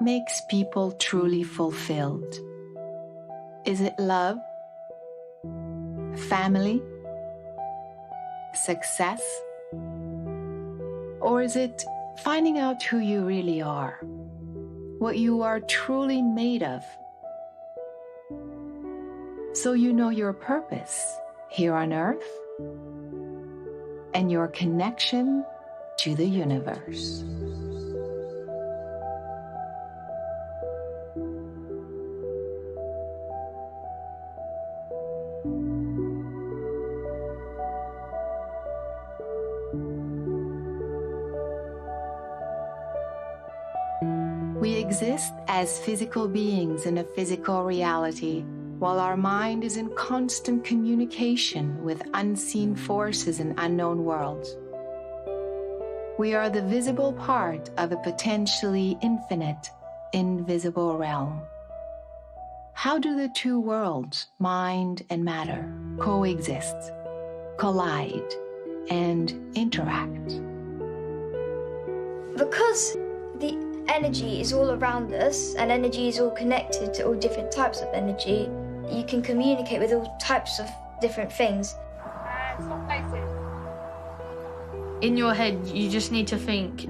makes people truly fulfilled? Is it love? Family? Success? Or is it finding out who you really are? What you are truly made of? So you know your purpose here on Earth and your connection to the universe. We exist as physical beings in a physical reality, while our mind is in constant communication with unseen forces in unknown worlds. We are the visible part of a potentially infinite, invisible realm. How do the two worlds, mind and matter, coexist, collide, and interact? Because the energy is all around us, and energy is all connected to all different types of energy, you can communicate with all types of different things. In your head, you just need to think,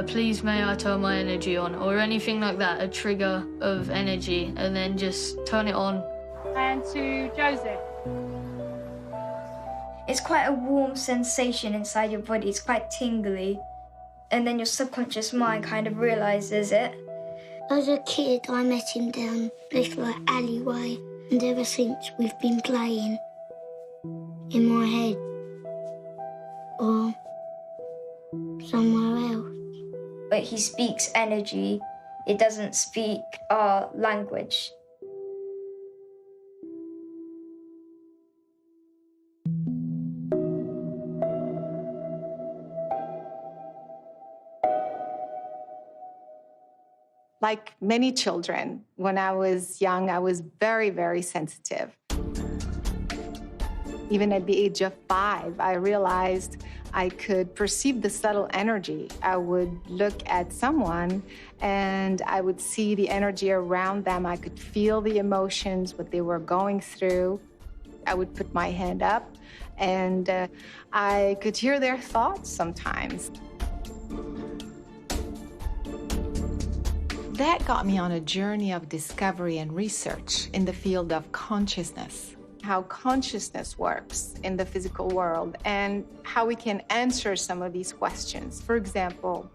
please may I turn my energy on, or anything like that, a trigger of energy, and then just turn it on. And to Joseph. It's quite a warm sensation inside your body, it's quite tingly, and then your subconscious mind kind of realises it. As a kid, I met him down this alleyway, and ever since we've been playing in my head or somewhere else. But he speaks energy, it doesn't speak our language. Like many children, when I was young, I was very, very sensitive. Even at the age of 5, I realized I could perceive the subtle energy. I would look at someone and I would see the energy around them. I could feel the emotions, what they were going through. I would put my hand up and I could hear their thoughts sometimes. That got me on a journey of discovery and research in the field of consciousness, how consciousness works in the physical world and how we can answer some of these questions. For example,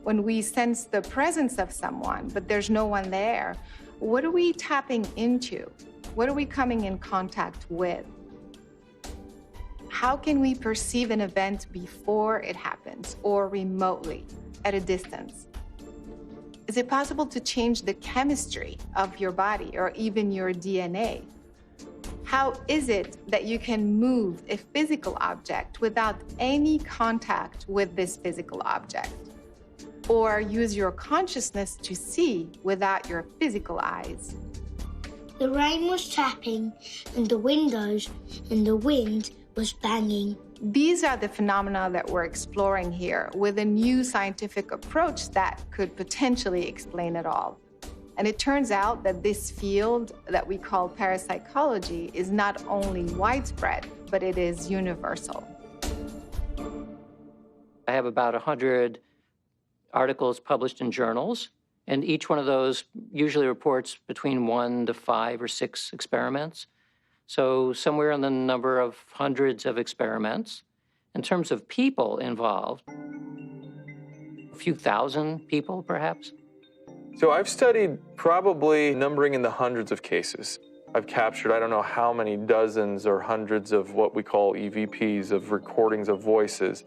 when we sense the presence of someone, but there's no one there, what are we tapping into? What are we coming in contact with? How can we perceive an event before it happens or remotely at a distance? Is it possible to change the chemistry of your body or even your DNA? How is it that you can move a physical object without any contact with this physical object? Or use your consciousness to see without your physical eyes? The rain was tapping, and the windows and the wind was banging. These are the phenomena that we're exploring here with a new scientific approach that could potentially explain it all. And it turns out that this field that we call parapsychology is not only widespread, but it is universal. I have about 100 articles published in journals, and each one of those usually reports between 1 to 5 or 6 experiments. So somewhere in the number of hundreds of experiments. In terms of people involved, a few thousand people, perhaps. So I've studied probably numbering in the hundreds of cases. I've captured, I don't know how many dozens or hundreds of what we call EVPs, of recordings of voices.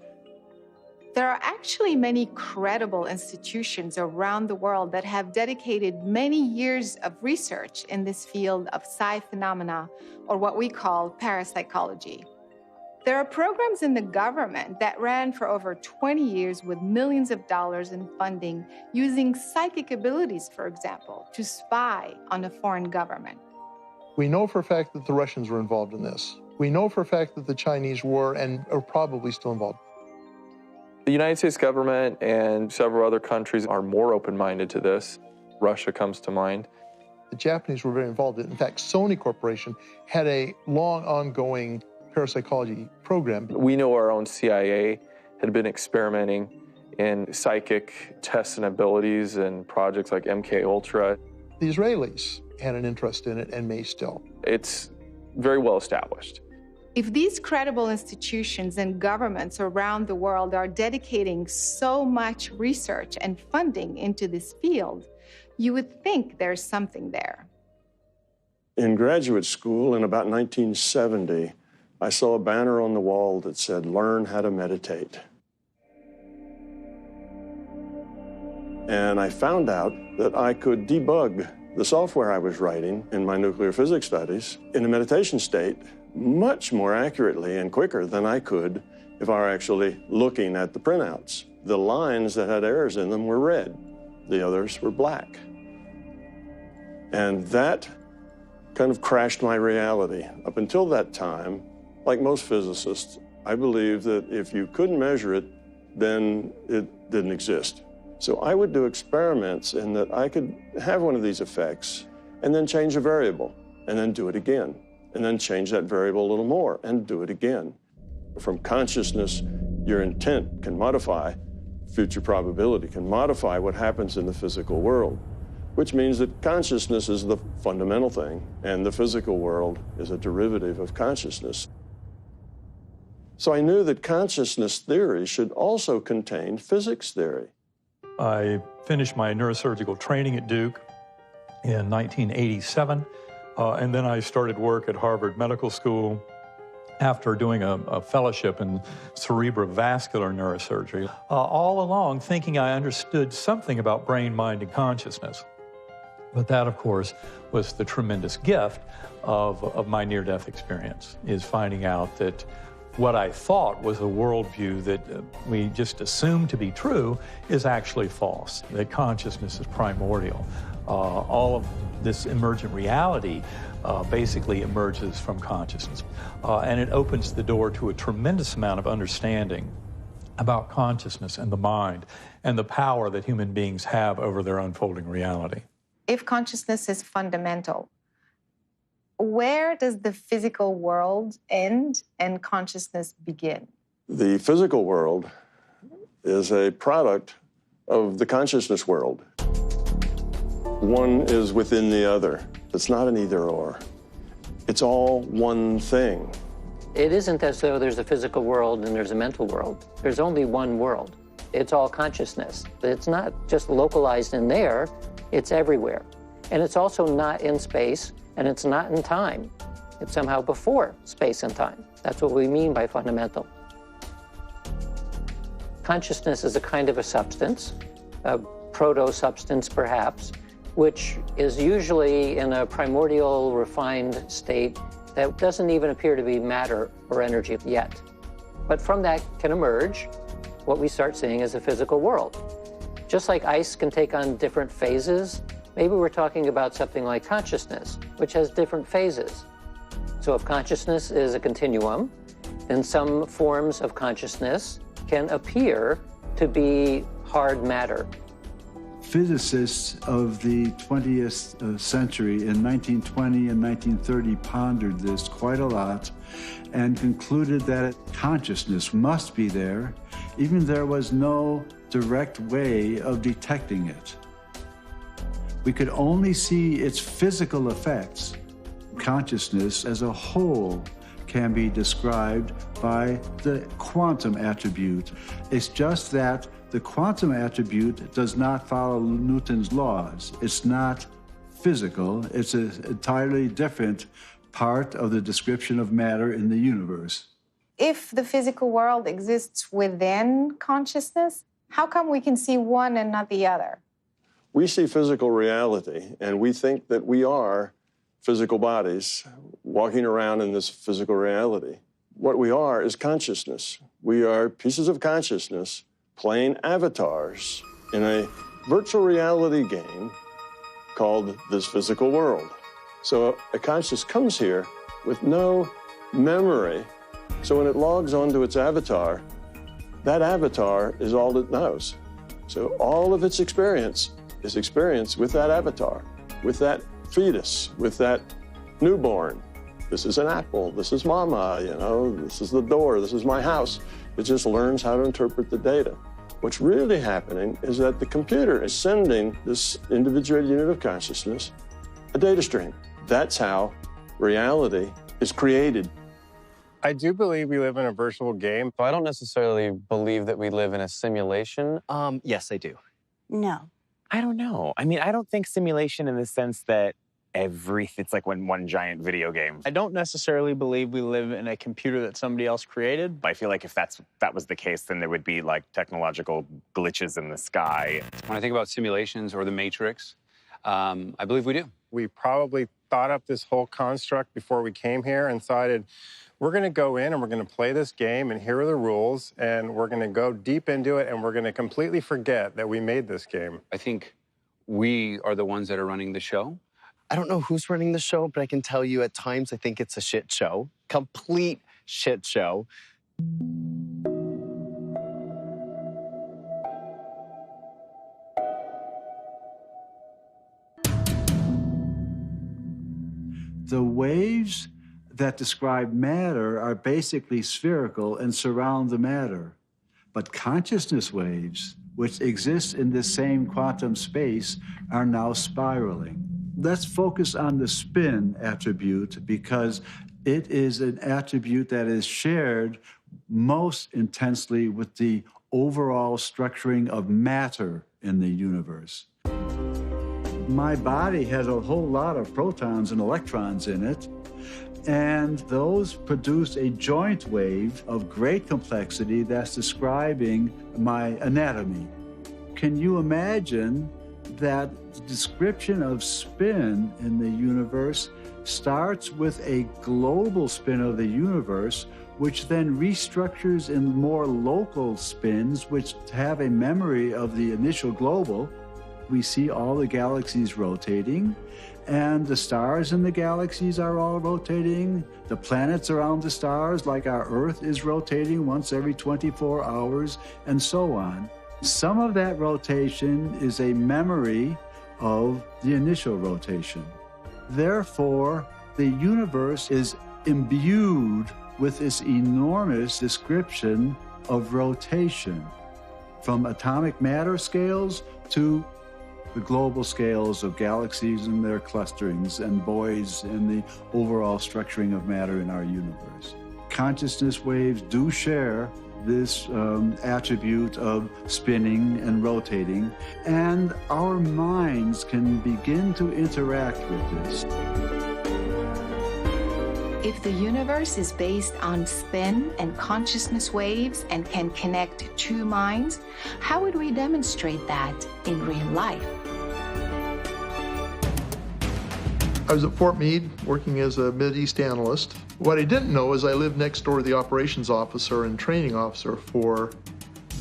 There are actually many credible institutions around the world that have dedicated many years of research in this field of psi phenomena, or what we call parapsychology. There are programs in the government that ran for over 20 years with millions of dollars in funding, using psychic abilities, for example, to spy on a foreign government. We know for a fact that the Russians were involved in this. We know for a fact that the Chinese were and are probably still involved. The United States government and several other countries are more open-minded to this. Russia comes to mind. The Japanese were very involved. In fact, Sony Corporation had a long ongoing parapsychology program. We know our own CIA had been experimenting in psychic tests and abilities and projects like MK Ultra. The Israelis had an interest in it and may still. It's very well established. If these credible institutions and governments around the world are dedicating so much research and funding into this field, you would think there's something there. In graduate school in about 1970, I saw a banner on the wall that said, "Learn how to meditate." And I found out that I could debug the software I was writing in my nuclear physics studies in a meditation state much more accurately and quicker than I could if I were actually looking at the printouts. The lines that had errors in them were red, the others were black. And that kind of crashed my reality. Up until that time, like most physicists, I believed that if you couldn't measure it, then it didn't exist. So I would do experiments in that I could have one of these effects and then change a variable and then do it again and then change that variable a little more and do it again. From consciousness, your intent can modify future probability, can modify what happens in the physical world, which means that consciousness is the fundamental thing and the physical world is a derivative of consciousness. So I knew that consciousness theory should also contain physics theory. I finished my neurosurgical training at Duke in 1987, and then I started work at Harvard Medical School after doing a fellowship in cerebrovascular neurosurgery, all along thinking I understood something about brain, mind, and consciousness. But that, of course, was the tremendous gift of my near-death experience, is finding out that what I thought was a worldview that we just assumed to be true is actually false, that consciousness is primordial. All of this emergent reality basically emerges from consciousness. And it opens the door to a tremendous amount of understanding about consciousness and the mind and the power that human beings have over their unfolding reality. If consciousness is fundamental, where does the physical world end and consciousness begin? The physical world is a product of the consciousness world. One is within the other. It's not an either-or. It's all one thing. It isn't as though there's a physical world and there's a mental world. There's only one world. It's all consciousness. But it's not just localized in there, it's everywhere. And it's also not in space, and it's not in time. It's somehow before space and time. That's what we mean by fundamental. Consciousness is a kind of a substance, a proto-substance perhaps, which is usually in a primordial, refined state that doesn't even appear to be matter or energy yet. But from that can emerge what we start seeing as a physical world. Just like ice can take on different phases, maybe we're talking about something like consciousness, which has different phases. So if consciousness is a continuum, then some forms of consciousness can appear to be hard matter. Physicists of the 20th century in 1920 and 1930 pondered this quite a lot and concluded that consciousness must be there, even there was no direct way of detecting it. We could only see its physical effects. Consciousness as a whole can be described by the quantum attribute. It's just that the quantum attribute does not follow Newton's laws. It's not physical. It's an entirely different part of the description of matter in the universe. If the physical world exists within consciousness, how come we can see one and not the other? We see physical reality, and we think that we are physical bodies walking around in this physical reality. What we are is consciousness. We are pieces of consciousness playing avatars in a virtual reality game called this physical world. So a consciousness comes here with no memory. So when it logs onto its avatar, that avatar is all it knows. So all of its experience is experienced with that avatar, with that fetus, with that newborn. This is an apple, this is mama, you know, this is the door, this is my house. It just learns how to interpret the data. What's really happening is that the computer is sending this individuated unit of consciousness a data stream. That's how reality is created. I do believe we live in a virtual game, but I don't necessarily believe that we live in a simulation. Yes, I do. No. I don't know. I mean, I don't think simulation in the sense that it's like one giant video game. I don't necessarily believe we live in a computer that somebody else created. I feel like if that was the case, then there would be like technological glitches in the sky. When I think about simulations or the Matrix, I believe we do. We probably thought up this whole construct before we came here and decided we're going to go in and we're going to play this game, and here are the rules, and we're going to go deep into it, and we're going to completely forget that we made this game. I think we are the ones that are running the show. I don't know who's running the show, but I can tell you at times I think it's a shit show. Complete shit show. The waves that describe matter are basically spherical and surround the matter. But consciousness waves, which exist in this same quantum space, are now spiraling. Let's focus on the spin attribute because it is an attribute that is shared most intensely with the overall structuring of matter in the universe. My body has a whole lot of protons and electrons in it, and those produce a joint wave of great complexity that's describing my anatomy. Can you imagine that the description of spin in the universe starts with a global spin of the universe, which then restructures in more local spins, which have a memory of the initial global? We see all the galaxies rotating, and the stars in the galaxies are all rotating. The planets around the stars, like our Earth, is rotating once every 24 hours, and so on. Some of that rotation is a memory of the initial rotation. Therefore, the universe is imbued with this enormous description of rotation, from atomic matter scales to the global scales of galaxies and their clusterings and voids and the overall structuring of matter in our universe. Consciousness waves do share this attribute of spinning and rotating, and our minds can begin to interact with this. If the universe is based on spin and consciousness waves and can connect two minds, how would we demonstrate that in real life? I was at Fort Meade working as a Mideast analyst. What I didn't know is I lived next door to the operations officer and training officer for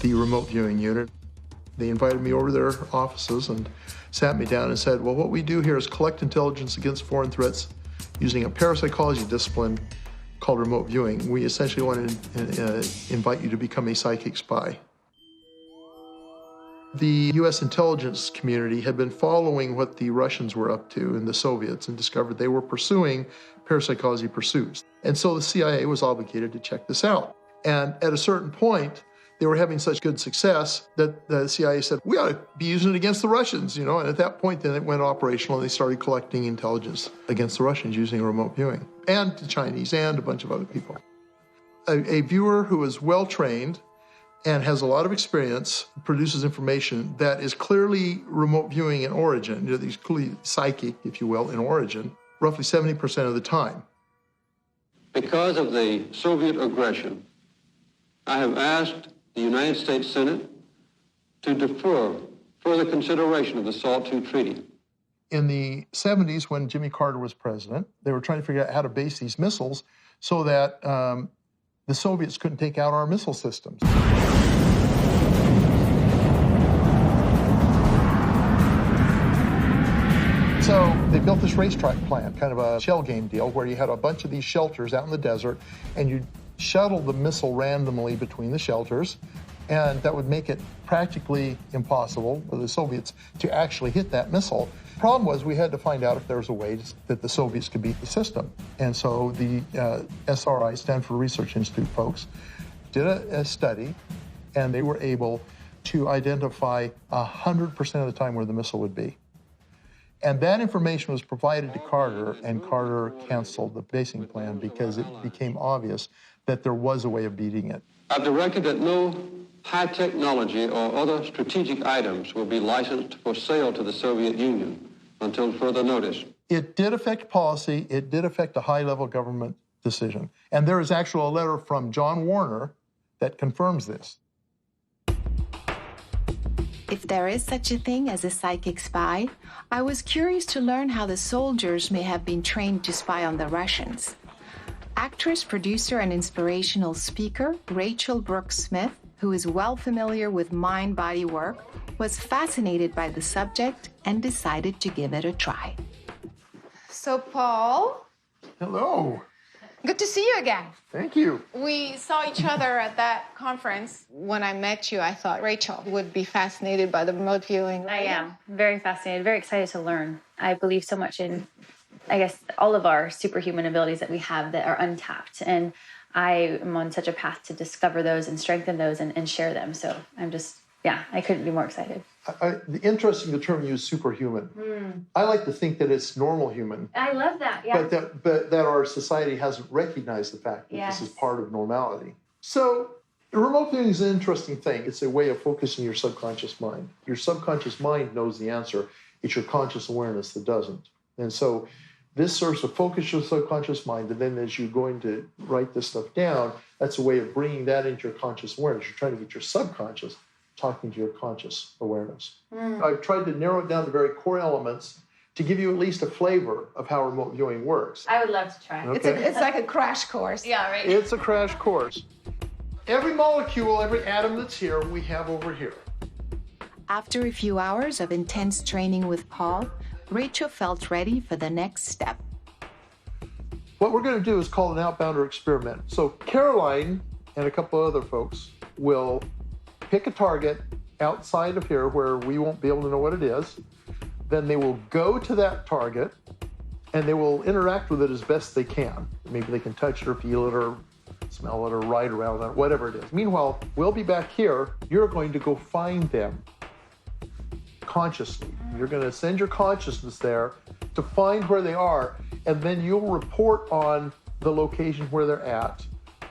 the remote viewing unit. They invited me over to their offices and sat me down and said, well, what we do here is collect intelligence against foreign threats using a parapsychology discipline called remote viewing. We essentially want to invite you to become a psychic spy. The U.S. intelligence community had been following what the Russians were up to and the Soviets and discovered they were pursuing parapsychology pursuits. And so the CIA was obligated to check this out. And at a certain point, they were having such good success that the CIA said, we ought to be using it against the Russians, And at that point, then it went operational and they started collecting intelligence against the Russians using remote viewing, and the Chinese and a bunch of other people. A viewer who is well-trained and has a lot of experience produces information that is clearly remote viewing in origin, these clearly psychic, if you will, in origin, roughly 70% of the time. Because of the Soviet aggression, I have asked the United States Senate to defer further consideration of the SALT II treaty. In the 70s, when Jimmy Carter was president, they were trying to figure out how to base these missiles so that the Soviets couldn't take out our missile systems. So they built this racetrack plant, kind of a shell game deal, where you had a bunch of these shelters out in the desert, and you shuttle the missile randomly between the shelters, And that would make it practically impossible for the Soviets to actually hit that missile. Problem was, we had to find out if there was a way that the Soviets could beat the system. And so the SRI, Stanford Research Institute folks, did a study, and they were able to identify 100% of the time where the missile would be. And that information was provided to Carter, and Carter canceled the basing plan because it became obvious that there was a way of beating it. I've directed that no high technology or other strategic items will be licensed for sale to the Soviet Union until further notice. It did affect policy. It did affect a high-level government decision. And there is actually a letter from John Warner that confirms this. If there is such a thing as a psychic spy, I was curious to learn how the soldiers may have been trained to spy on the Russians. Actress, producer, and inspirational speaker Rachel Brooks Smith, who is well familiar with mind-body work, was fascinated by the subject and decided to give it a try. So, Paul. Hello. Good to see you again. Thank you. We saw each other at that conference. When I met you, I thought Rachel would be fascinated by the remote viewing. I am very fascinated, very excited to learn. I believe so much in, I guess, all of our superhuman abilities that we have that are untapped. And I am on such a path to discover those and strengthen those and share them. So I'm just, I couldn't be more excited. Interesting, the term used, superhuman. I like to think that it's normal human. I love that, yeah. But that our society hasn't recognized the fact that this is part of normality. So remote viewing is an interesting thing. It's a way of focusing your subconscious mind. Your subconscious mind knows the answer. It's your conscious awareness that doesn't. And so this serves to focus your subconscious mind, and then as you're going to write this stuff down, that's a way of bringing that into your conscious awareness. You're trying to get your subconscious talking to your conscious awareness. I've tried to narrow it down to very core elements to give you at least a flavor of how remote viewing works. I would love to try. Okay. It's like a crash course. Yeah, right. It's a crash course. Every molecule, every atom that's here, we have over here. After a few hours of intense training with Paul, Rachel felt ready for the next step. What we're going to do is call an outbounder experiment. So Caroline and a couple of other folks will pick a target outside of here where we won't be able to know what it is. Then they will go to that target and they will interact with it as best they can. Maybe they can touch it or feel it or smell it or ride around it, whatever it is. Meanwhile, we'll be back here. You're going to go find them consciously. You're going to send your consciousness there to find where they are, and then you'll report on the location where they're at.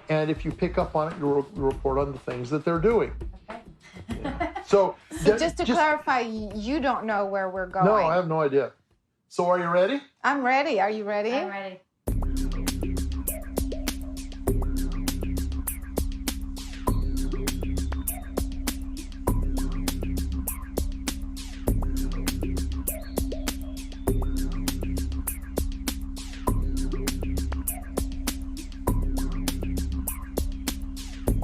And if you pick up on it, you'll report on the things that they're doing. Okay. Yeah. So just to clarify, you don't know where we're going. No, I have no idea. So are you ready? I'm ready. Are you ready? I'm ready.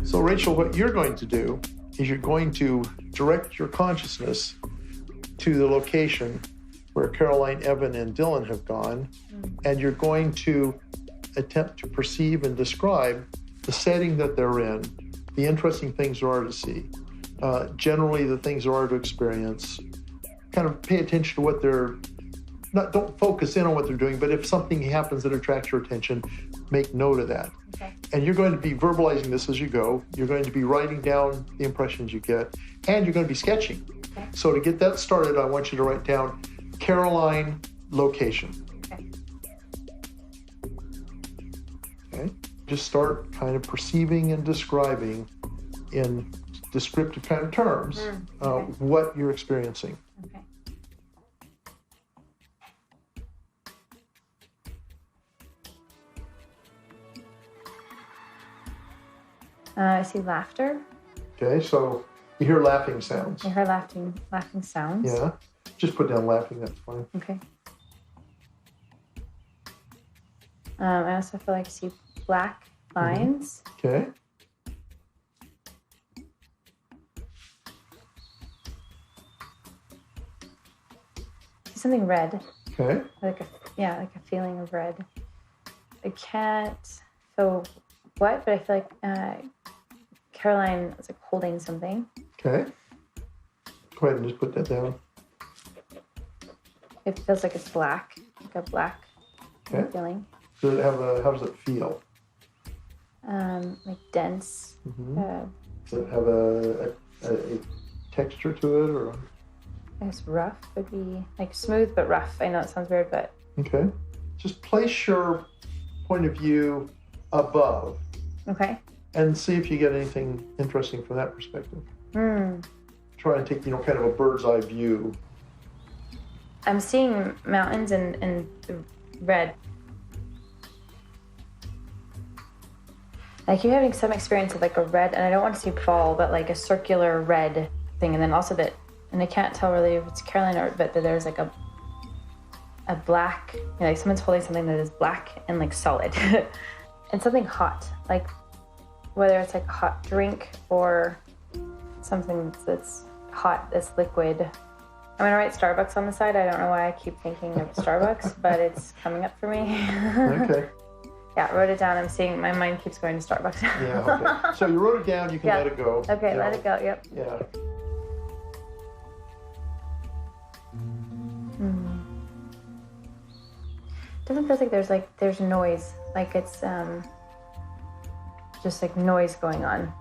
So Rachel, what you're going to do is you're going to direct your consciousness to the location where Caroline, Evan, and Dylan have gone, and you're going to attempt to perceive and describe the setting that they're in, the interesting things there are to see, generally the things there are to experience. Kind of pay attention to what they're, don't focus in on what they're doing, but if something happens that attracts your attention, make note of that. Okay. And you're going to be verbalizing this as you go. You're going to be writing down the impressions you get, and you're going to be sketching. Okay. So to get that started, I want you to write down Caroline location. Okay. Just start kind of perceiving and describing in descriptive kind of terms what you're experiencing. Okay. I see laughter. Okay, so you hear laughing sounds. I hear laughing sounds. Yeah, just put down laughing, that's fine. Okay. I also feel like I see black lines. Okay. Something red. Okay. Like a feeling of red. I can't feel what, but I feel like Caroline was like holding something. Okay. Go ahead and just put that down. It feels like it's black, like a black feeling. Does it have how does it feel? Like dense. Does it have a texture to it, or? I guess rough would be like smooth but rough. I know it sounds weird, but. Okay. Just place your point of view above. Okay. And see if you get anything interesting from that perspective. Try and take, kind of a bird's eye view. I'm seeing mountains in red. I keep having some experience of like a red, and I don't want to see fall, but like a circular red thing. And then also that, and I can't tell really if it's Caroline or, but that there's like a black, like someone's holding something that is black and like solid. And something hot, like whether it's like a hot drink or something that's hot, that's liquid. I'm gonna write Starbucks on the side. I don't know why I keep thinking of Starbucks, but it's coming up for me. Okay. Yeah, I wrote it down. I'm seeing, my mind keeps going to Starbucks. Yeah, okay. So you wrote it down, you can let it go. Okay, let it go, yep. Yeah. Doesn't feel like there's noise, like it's just like noise going on.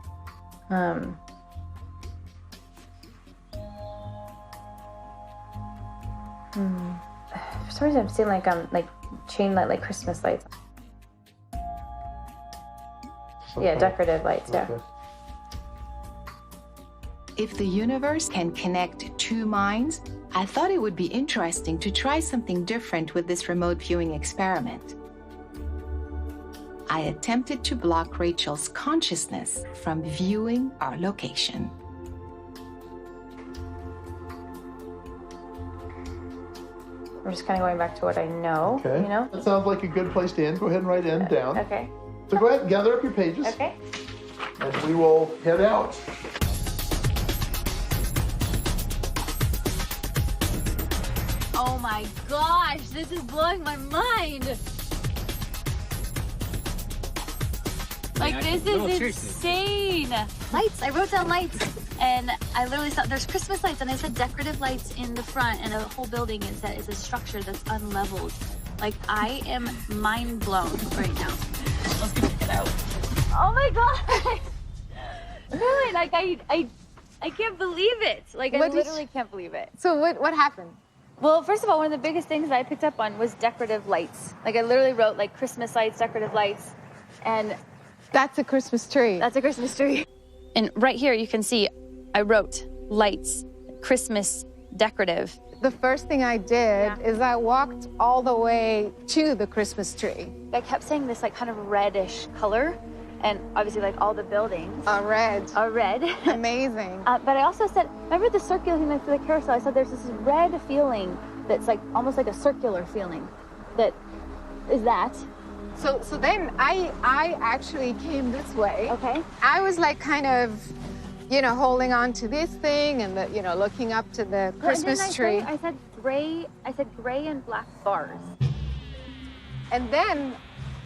For some reason I'm seeing like chain light, like Christmas lights. Yeah, decorative lights, yeah. If the universe can connect two minds, I thought it would be interesting to try something different with this remote viewing experiment. I attempted to block Rachel's consciousness from viewing our location. I'm just kind of going back to what I know, Okay. That sounds like a good place to end. Go ahead and write end down. Okay. So go ahead and gather up your pages. Okay. And we will head out. Oh my gosh, this is blowing my mind. Like, this is insane. Lights, I wrote down lights. And I literally saw, there's Christmas lights, and I said decorative lights in the front, and a whole building is that is a structure that's unleveled. Like, I am mind blown right now. Let's go check it out. Oh my god! Really, like, I can't believe it. Like, I literally can't believe it. So what happened? Well, first of all, one of the biggest things that I picked up on was decorative lights. Like, I literally wrote, like, Christmas lights, decorative lights, and... That's a Christmas tree. That's a Christmas tree. And right here, you can see, I wrote lights, Christmas, decorative. The first thing I did is I walked all the way to the Christmas tree. I kept saying this, like, kind of reddish color, and obviously, like, all the buildings are red. Are red. Amazing. But I also said, remember the circular thing for the carousel? I said there's this red feeling that's like almost like a circular feeling. That is that. So then I actually came this way. Okay. I was like kind of, holding on to this thing and looking up to the Christmas tree. I said gray and black bars. And then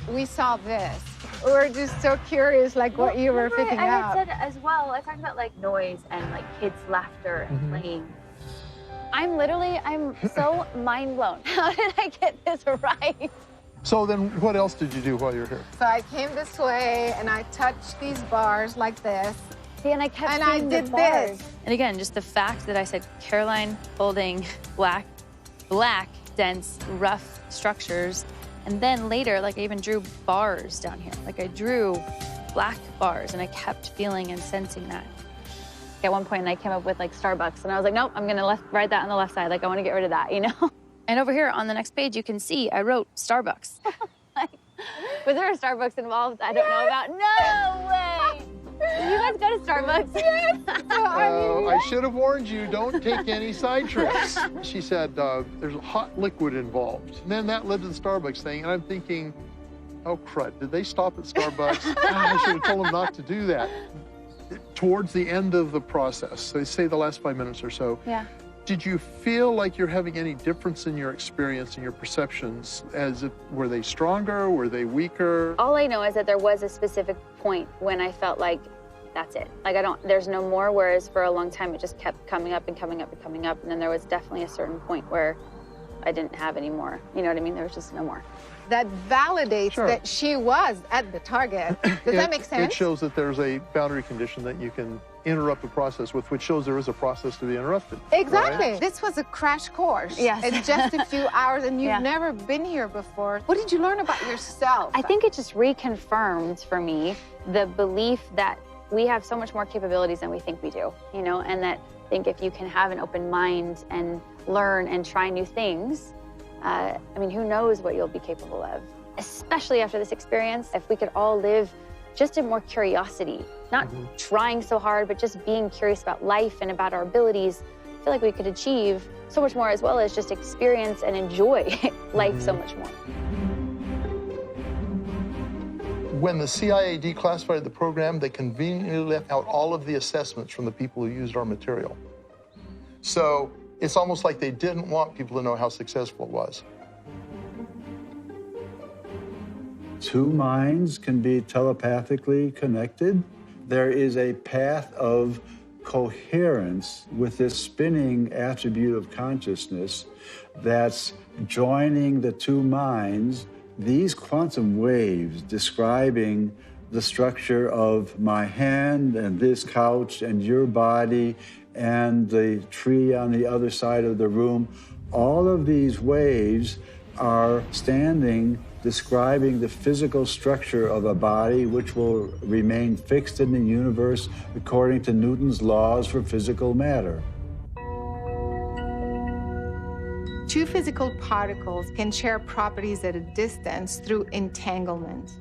we saw this. We were just so curious, like what you were picking I up. had said as well, I talked about like noise and like kids' laughter and playing. I'm so mind blown. How did I get this right? So then what else did you do while you were here? So I came this way and I touched these bars like this. See, and I kept and I did this. And again, just the fact that I said Caroline holding black, dense, rough structures. And then later, like I even drew bars down here. Like I drew black bars and I kept feeling and sensing that. At one point, I came up with like Starbucks and I was like, nope, I'm gonna write that on the left side. Like I wanna get rid of that, And over here on the next page, you can see I wrote Starbucks. Was there a Starbucks involved? I don't know about. No way! Did you guys go to Starbucks? Yes. I should have warned you, don't take any side trips. She said, there's hot liquid involved. And then that led to the Starbucks thing, and I'm thinking, oh crud, did they stop at Starbucks? I should have told them not to do that. Towards the end of the process, so they say the last 5 minutes or so, did you feel like you're having any difference in your experience and your perceptions? Were they stronger? Were they weaker? All I know is that there was a specific point when I felt like that's it. Like there's no more, whereas for a long time it just kept coming up and coming up and coming up. And then there was definitely a certain point where I didn't have any more. You know what I mean? There was just no more. That validates that she was at the target. Does that make sense? It shows that there's a boundary condition that you can interrupt the process with, which shows there is a process to be interrupted. Exactly. Right? This was a crash course. Yes. In just a few hours, and you've never been here before. What did you learn about yourself? I think it just reconfirmed for me the belief that we have so much more capabilities than we think we do, you know, and that I think if you can have an open mind and learn and try new things, I mean, who knows what you'll be capable of, especially after this experience. If we could all live just in more curiosity, not trying so hard, but just being curious about life and about our abilities, I feel like we could achieve so much more, as well as just experience and enjoy life so much more. When the CIA declassified the program, they conveniently left out all of the assessments from the people who used our material. So it's almost like they didn't want people to know how successful it was. Two minds can be telepathically connected. There is a path of coherence with this spinning attribute of consciousness that's joining the two minds. These quantum waves describing the structure of my hand and this couch and your body and the tree on the other side of the room, all of these waves are standing, describing the physical structure of a body which will remain fixed in the universe according to Newton's laws for physical matter. Two physical particles can share properties at a distance through entanglement.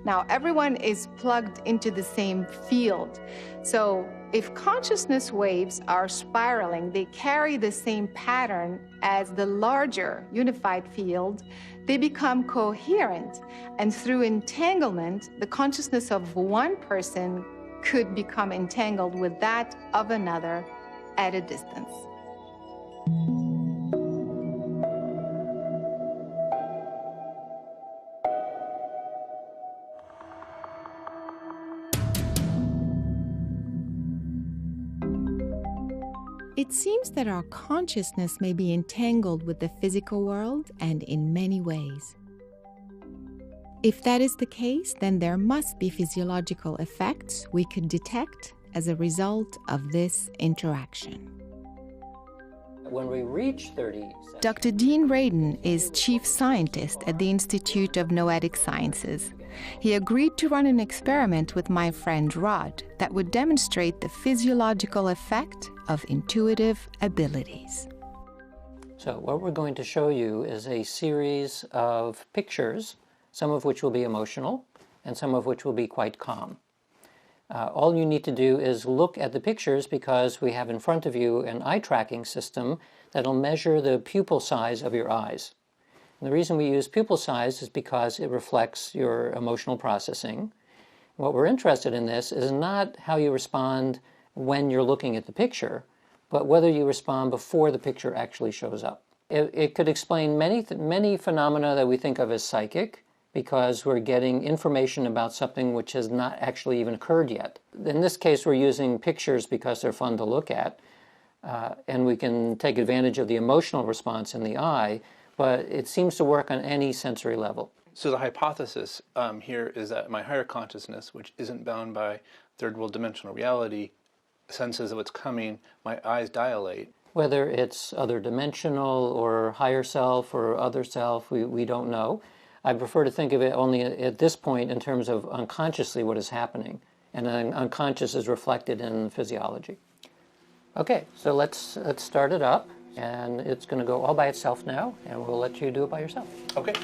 Now, everyone is plugged into the same field. So if consciousness waves are spiraling, they carry the same pattern as the larger unified field. They become coherent. And through entanglement, the consciousness of one person could become entangled with that of another at a distance. It seems that our consciousness may be entangled with the physical world and in many ways. If that is the case, then there must be physiological effects we could detect as a result of this interaction. When we reach 30... Dr. Dean Radin is chief scientist at the Institute of Noetic Sciences. He agreed to run an experiment with my friend Rod that would demonstrate the physiological effect of intuitive abilities. So what we're going to show you is a series of pictures, some of which will be emotional and some of which will be quite calm. All you need to do is look at the pictures because we have in front of you an eye tracking system that'll measure the pupil size of your eyes. And the reason we use pupil size is because it reflects your emotional processing. What we're interested in this is not how you respond when you're looking at the picture, but whether you respond before the picture actually shows up. It could explain many phenomena that we think of as psychic, because we're getting information about something which has not actually even occurred yet. In this case, we're using pictures because they're fun to look at, and we can take advantage of the emotional response in the eye, but it seems to work on any sensory level. So the hypothesis here is that my higher consciousness, which isn't bound by third world dimensional reality, senses what's coming, my eyes dilate. Whether it's other dimensional or higher self or other self, we don't know. I prefer to think of it only at this point in terms of unconsciously what is happening, and unconscious is reflected in physiology. Okay, so let's start it up, and it's going to go all by itself now, and we'll let you do it by yourself. Okay.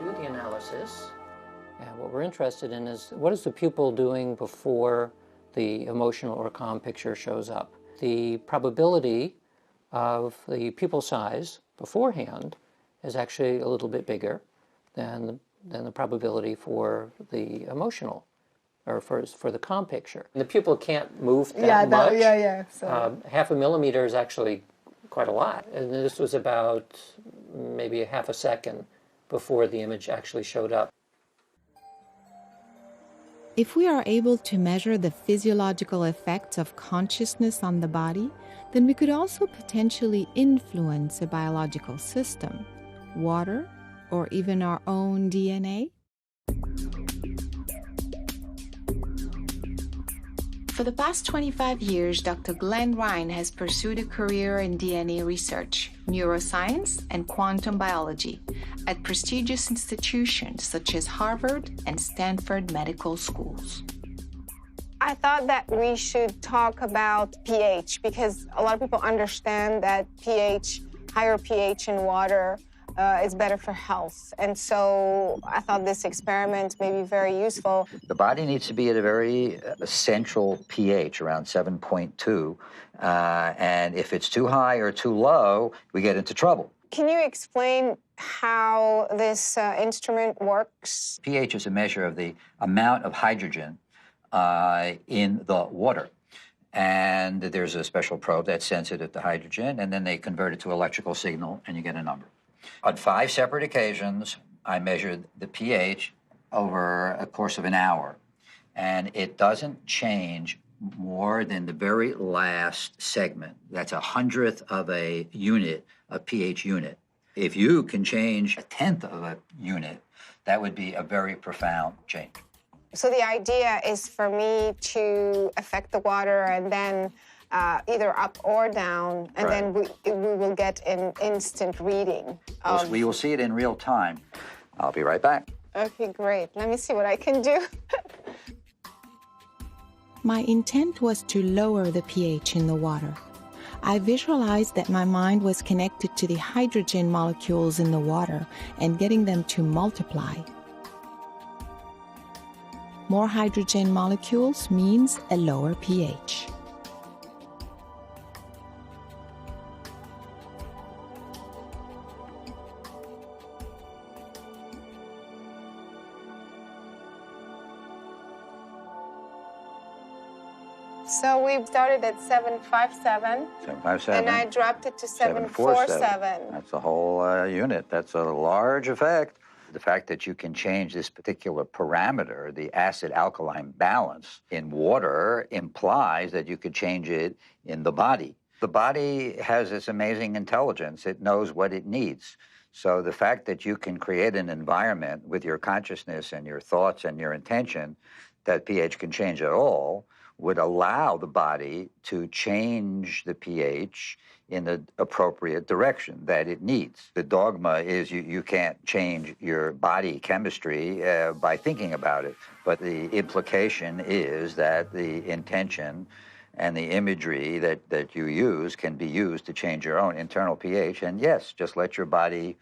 do the analysis. And what we're interested in is what is the pupil doing before the emotional or calm picture shows up. The probability of the pupil size beforehand is actually a little bit bigger than the probability for the emotional or for the calm picture. And the pupil can't move that much. So. Half a millimeter is actually quite a lot. And this was about maybe a half a second before the image actually showed up. If we are able to measure the physiological effects of consciousness on the body, then we could also potentially influence a biological system, water, or even our own DNA. For the past 25 years, Dr. Glenn Ryan has pursued a career in DNA research, neuroscience, and quantum biology at prestigious institutions such as Harvard and Stanford medical schools. I thought that we should talk about pH because a lot of people understand that pH, higher pH in water, is better for health. And so I thought this experiment may be very useful. The body needs to be at a very central pH, around 7.2. And if it's too high or too low, we get into trouble. Can you explain how this instrument works? pH is a measure of the amount of hydrogen in the water. And there's a special probe that's sensitive to hydrogen, and then they convert it to electrical signal, and you get a number. On 5 separate occasions, I measured the pH over a course of an hour, and it doesn't change more than the very last segment. That's 1/100th of a unit, a pH unit. If you can change 1/10 of a unit, that would be a very profound change. So the idea is for me to affect the water and then either up or down, and then we will get an instant reading. We will see it in real time. I'll be right back. Okay, great. Let me see what I can do. My intent was to lower the pH in the water. I visualized that my mind was connected to the hydrogen molecules in the water and getting them to multiply. More hydrogen molecules means a lower pH. So we started at 757. 757. And I dropped it to 747. That's a whole unit. That's a large effect. The fact that you can change this particular parameter, the acid-alkaline balance in water, implies that you could change it in the body. The body has this amazing intelligence. It knows what it needs. So the fact that you can create an environment with your consciousness and your thoughts and your intention that pH can change at all would allow the body to change the pH in the appropriate direction that it needs. The dogma is you can't change your body chemistry by thinking about it, but the implication is that the intention and the imagery that you use can be used to change your own internal pH. And yes, just let your body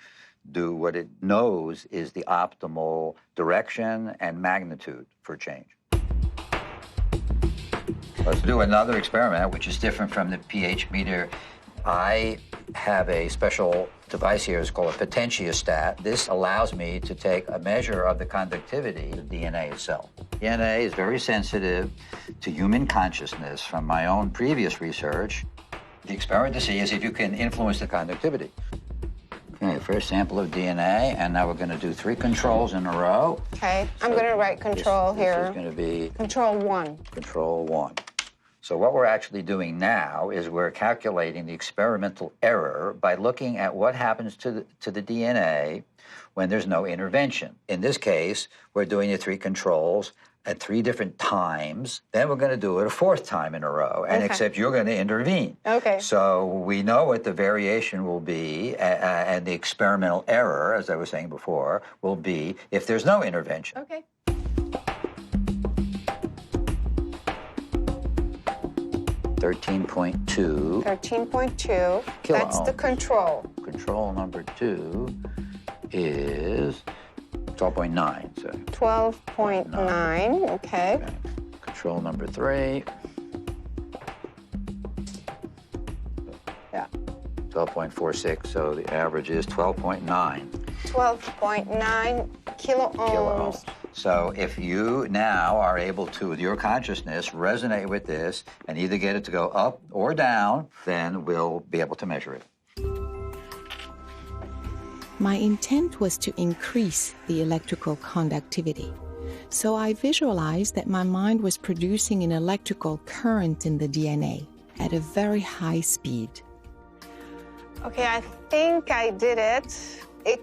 do what it knows is the optimal direction and magnitude for change. Let's do another experiment, which is different from the pH meter. I have a special device here. It's called a potentiostat. This allows me to take a measure of the conductivity of DNA itself. DNA is very sensitive to human consciousness from my own previous research. The experiment to see is if you can influence the conductivity. Okay, first sample of DNA, and now we're going to do 3 controls in a row. Okay, I'm going to write control here. This is going to be... Control 1. Control 1. So what we're actually doing now is we're calculating the experimental error by looking at what happens to the DNA when there's no intervention. In this case, we're doing the 3 controls at 3 different times. Then we're going to do it a 4th time in a row, and except you're going to intervene. Okay. So we know what the variation will be, and the experimental error, as I was saying before, will be if there's no intervention. Okay. 13.2. 13.2. That's the control. Control number 2 is 12.9. So 12.9, okay. Control number 3. Yeah. 12.46, so the average is 12.9. 12.9 kiloohms. So if you now are able to, with your consciousness, resonate with this and either get it to go up or down, then we'll be able to measure it. My intent was to increase the electrical conductivity. So I visualized that my mind was producing an electrical current in the DNA at a very high speed. Okay, I think I did it. It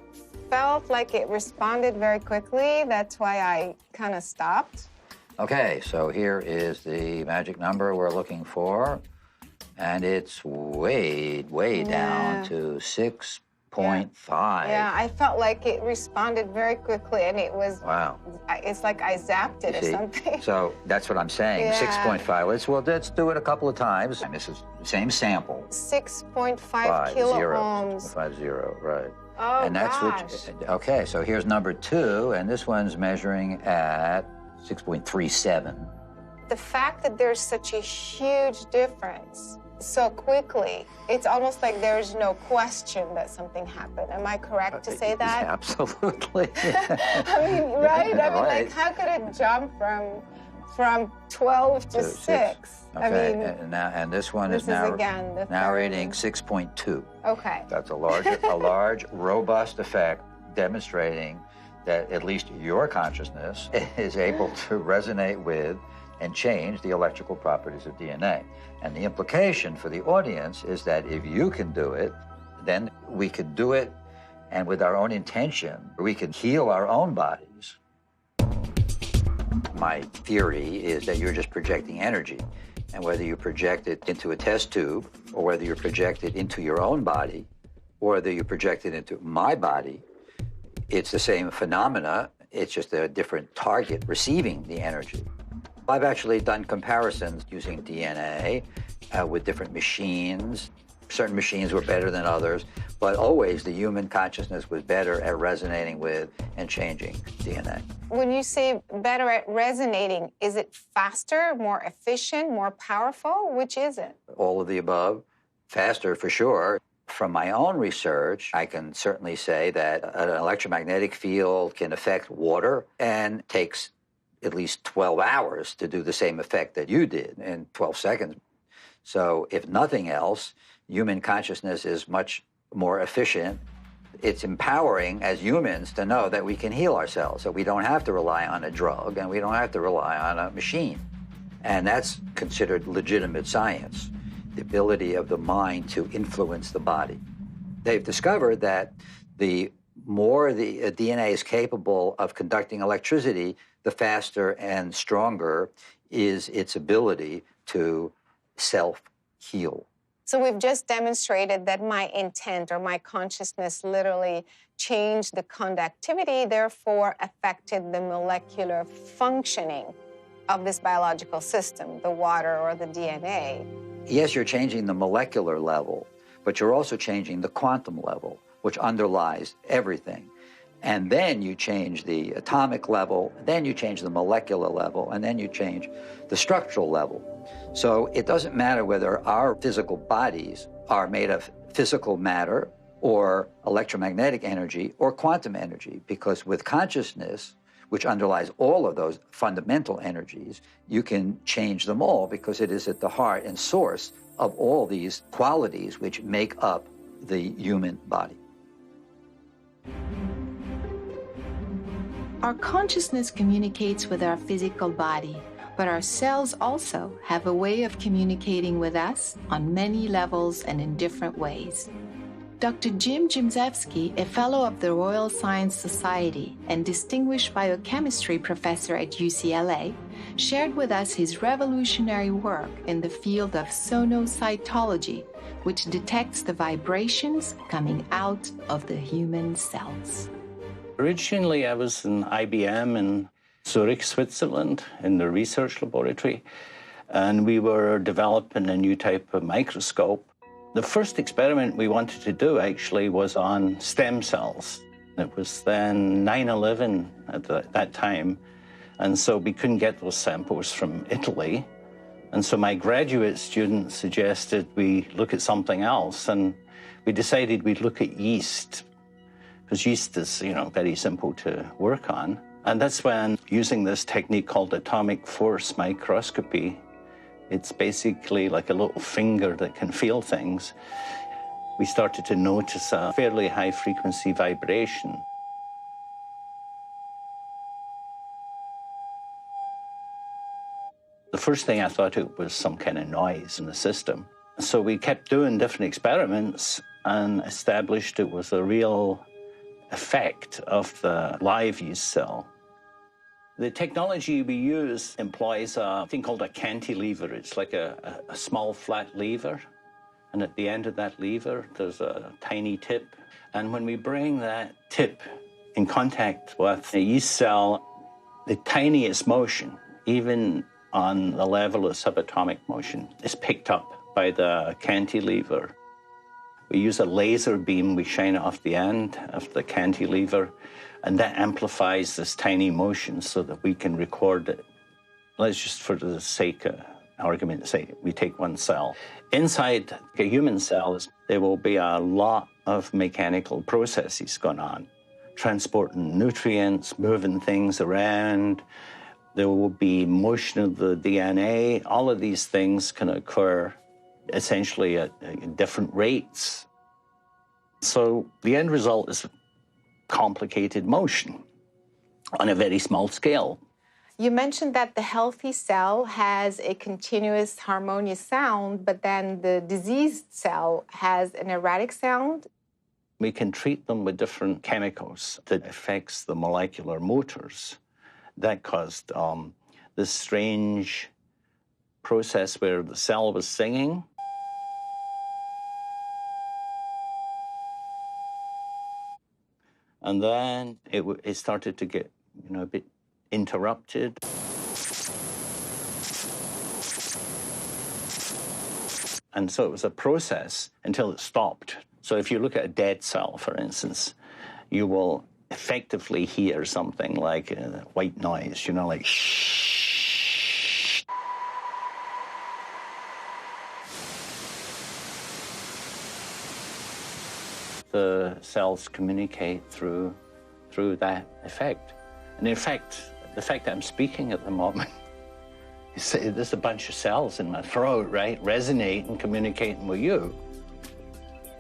felt like it responded very quickly. That's why I kind of stopped. Okay, so here is the magic number we're looking for. And it's way down to 6.5. Yeah, I felt like it responded very quickly, and it was... Wow. It's like I zapped it or something. So that's what I'm saying, Yeah. 6.5. Let's do it a couple of times. And this is the same sample. 6.5 50, kiloohms. 50, right. Oh, and that's gosh. Okay, so here's number 2, and this one's measuring at 6.37. The fact that there's such a huge difference so quickly, it's almost like there's no question that something happened. Am I correct to say that? Absolutely. I mean, right? I mean, like, how could it jump from 12 to 6? Okay, I mean, and this one this is now again the now third rating one. 6.2. Okay. That's a large, robust effect demonstrating that at least your consciousness is able to resonate with and change the electrical properties of DNA. And the implication for the audience is that if you can do it, then we can do it, and with our own intention, we can heal our own bodies. My theory is that you're just projecting energy, and whether you project it into a test tube, or whether you project it into your own body, or whether you project it into my body, it's the same phenomena, it's just a different target receiving the energy. I've actually done comparisons using DNA with different machines. Certain machines were better than others, but always the human consciousness was better at resonating with and changing DNA. When you say better at resonating, is it faster, more efficient, more powerful? Which is it? All of the above. Faster for sure. From my own research, I can certainly say that an electromagnetic field can affect water and takes at least 12 hours to do the same effect that you did in 12 seconds. So if nothing else, human consciousness is much more efficient. It's empowering as humans to know that we can heal ourselves, that we don't have to rely on a drug and we don't have to rely on a machine. And that's considered legitimate science, the ability of the mind to influence the body. They've discovered that the more the DNA is capable of conducting electricity, the faster and stronger is its ability to self-heal. So we've just demonstrated that my intent or my consciousness literally changed the conductivity, therefore affected the molecular functioning of this biological system, the water or the DNA. Yes, you're changing the molecular level, but you're also changing the quantum level, which underlies everything. And then you change the atomic level, then you change the molecular level, and then you change the structural level. So it doesn't matter whether our physical bodies are made of physical matter or electromagnetic energy or quantum energy, because with consciousness, which underlies all of those fundamental energies, you can change them all because it is at the heart and source of all these qualities which make up the human body. Our consciousness communicates with our physical body, but our cells also have a way of communicating with us on many levels and in different ways. Dr. Jim Jimzewski, a fellow of the Royal Science Society and distinguished biochemistry professor at UCLA, shared with us his revolutionary work in the field of sonocytology, which detects the vibrations coming out of the human cells. Originally, I was in IBM in Zurich, Switzerland, in the research laboratory, and we were developing a new type of microscope. The first experiment we wanted to do, actually, was on stem cells. It was then 9/11 at that time, and so we couldn't get those samples from Italy. And so my graduate students suggested we look at something else, and we decided we'd look at yeast, because yeast is, very simple to work on. And that's when, using this technique called atomic force microscopy, it's basically like a little finger that can feel things, we started to notice a fairly high-frequency vibration. The first thing I thought it was some kind of noise in the system. So we kept doing different experiments and established it was a real effect of the live yeast cell. The technology we use employs a thing called a cantilever. It's like a small flat lever. And at the end of that lever, there's a tiny tip. And when we bring that tip in contact with a yeast cell, the tiniest motion, even on the level of subatomic motion, is picked up by the cantilever. We use a laser beam, we shine it off the end of the cantilever, and that amplifies this tiny motion so that we can record it. Let's just, for the sake of argument, say we take one cell. Inside a human cell, there will be a lot of mechanical processes going on, transporting nutrients, moving things around. There will be motion of the DNA. All of these things can occur essentially at different rates. So the end result is complicated motion on a very small scale. You mentioned that the healthy cell has a continuous harmonious sound, but then the diseased cell has an erratic sound. We can treat them with different chemicals that affects the molecular motors. That caused this strange process where the cell was singing. And then it started to get, a bit interrupted. And so it was a process until it stopped. So if you look at a dead cell, for instance, you will effectively hear something like a white noise, like shh. The cells communicate through that effect. And in fact, the fact that I'm speaking at the moment, there's a bunch of cells in my throat, right, resonating, communicating with you.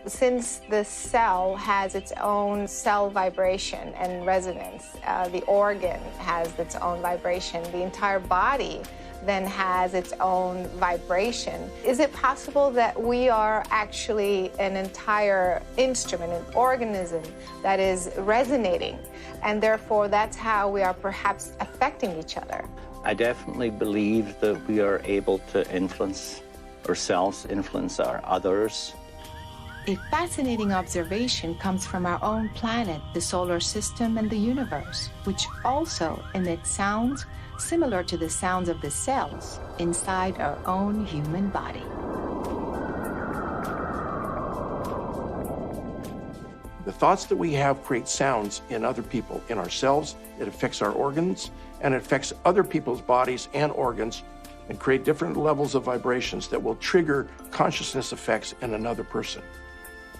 Since the cell has its own cell vibration and resonance, the organ has its own vibration, the entire body then has its own vibration. Is it possible that we are actually an entire instrument, an organism that is resonating, and therefore that's how we are perhaps affecting each other? I definitely believe that we are able to influence ourselves, influence our others. A fascinating observation comes from our own planet, the solar system, and the universe, which also emits sounds similar to the sounds of the cells inside our own human body. The thoughts that we have create sounds in other people, in ourselves. It affects our organs, and it affects other people's bodies and organs, and create different levels of vibrations that will trigger consciousness effects in another person,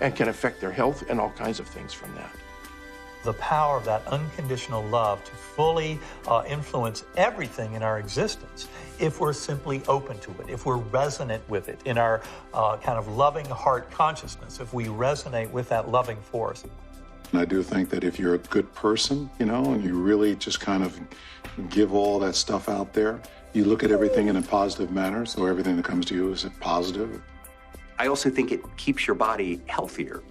and can affect their health and all kinds of things from that. The power of that unconditional love to fully influence everything in our existence if we're simply open to it, if we're resonant with it in our kind of loving heart consciousness, if we resonate with that loving force. And I do think that if you're a good person, and you really just kind of give all that stuff out there, you look at everything in a positive manner, so everything that comes to you is positive. I also think it keeps your body healthier.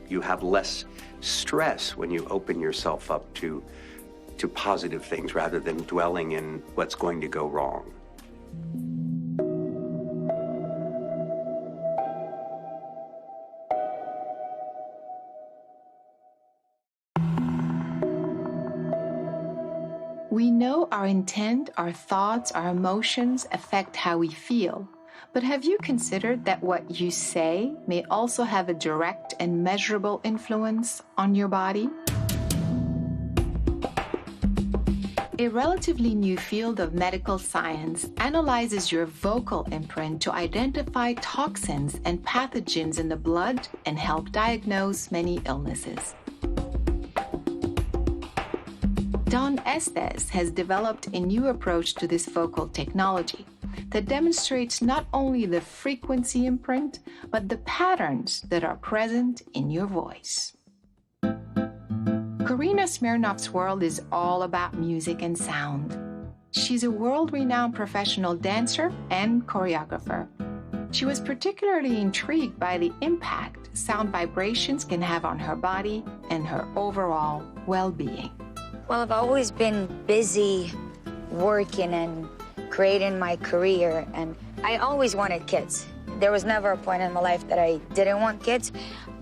You have less stress when you open yourself up to positive things rather than dwelling in what's going to go wrong. We know our intent, our thoughts, our emotions affect how we feel. But have you considered that what you say may also have a direct and measurable influence on your body? A relatively new field of medical science analyzes your vocal imprint to identify toxins and pathogens in the blood and help diagnose many illnesses. Don Estes has developed a new approach to this vocal technology that demonstrates not only the frequency imprint, but the patterns that are present in your voice. Karina Smirnoff's world is all about music and sound. She's a world-renowned professional dancer and choreographer. She was particularly intrigued by the impact sound vibrations can have on her body and her overall well-being. Well, I've always been busy working and creating my career, and I always wanted kids. There was never a point in my life that I didn't want kids,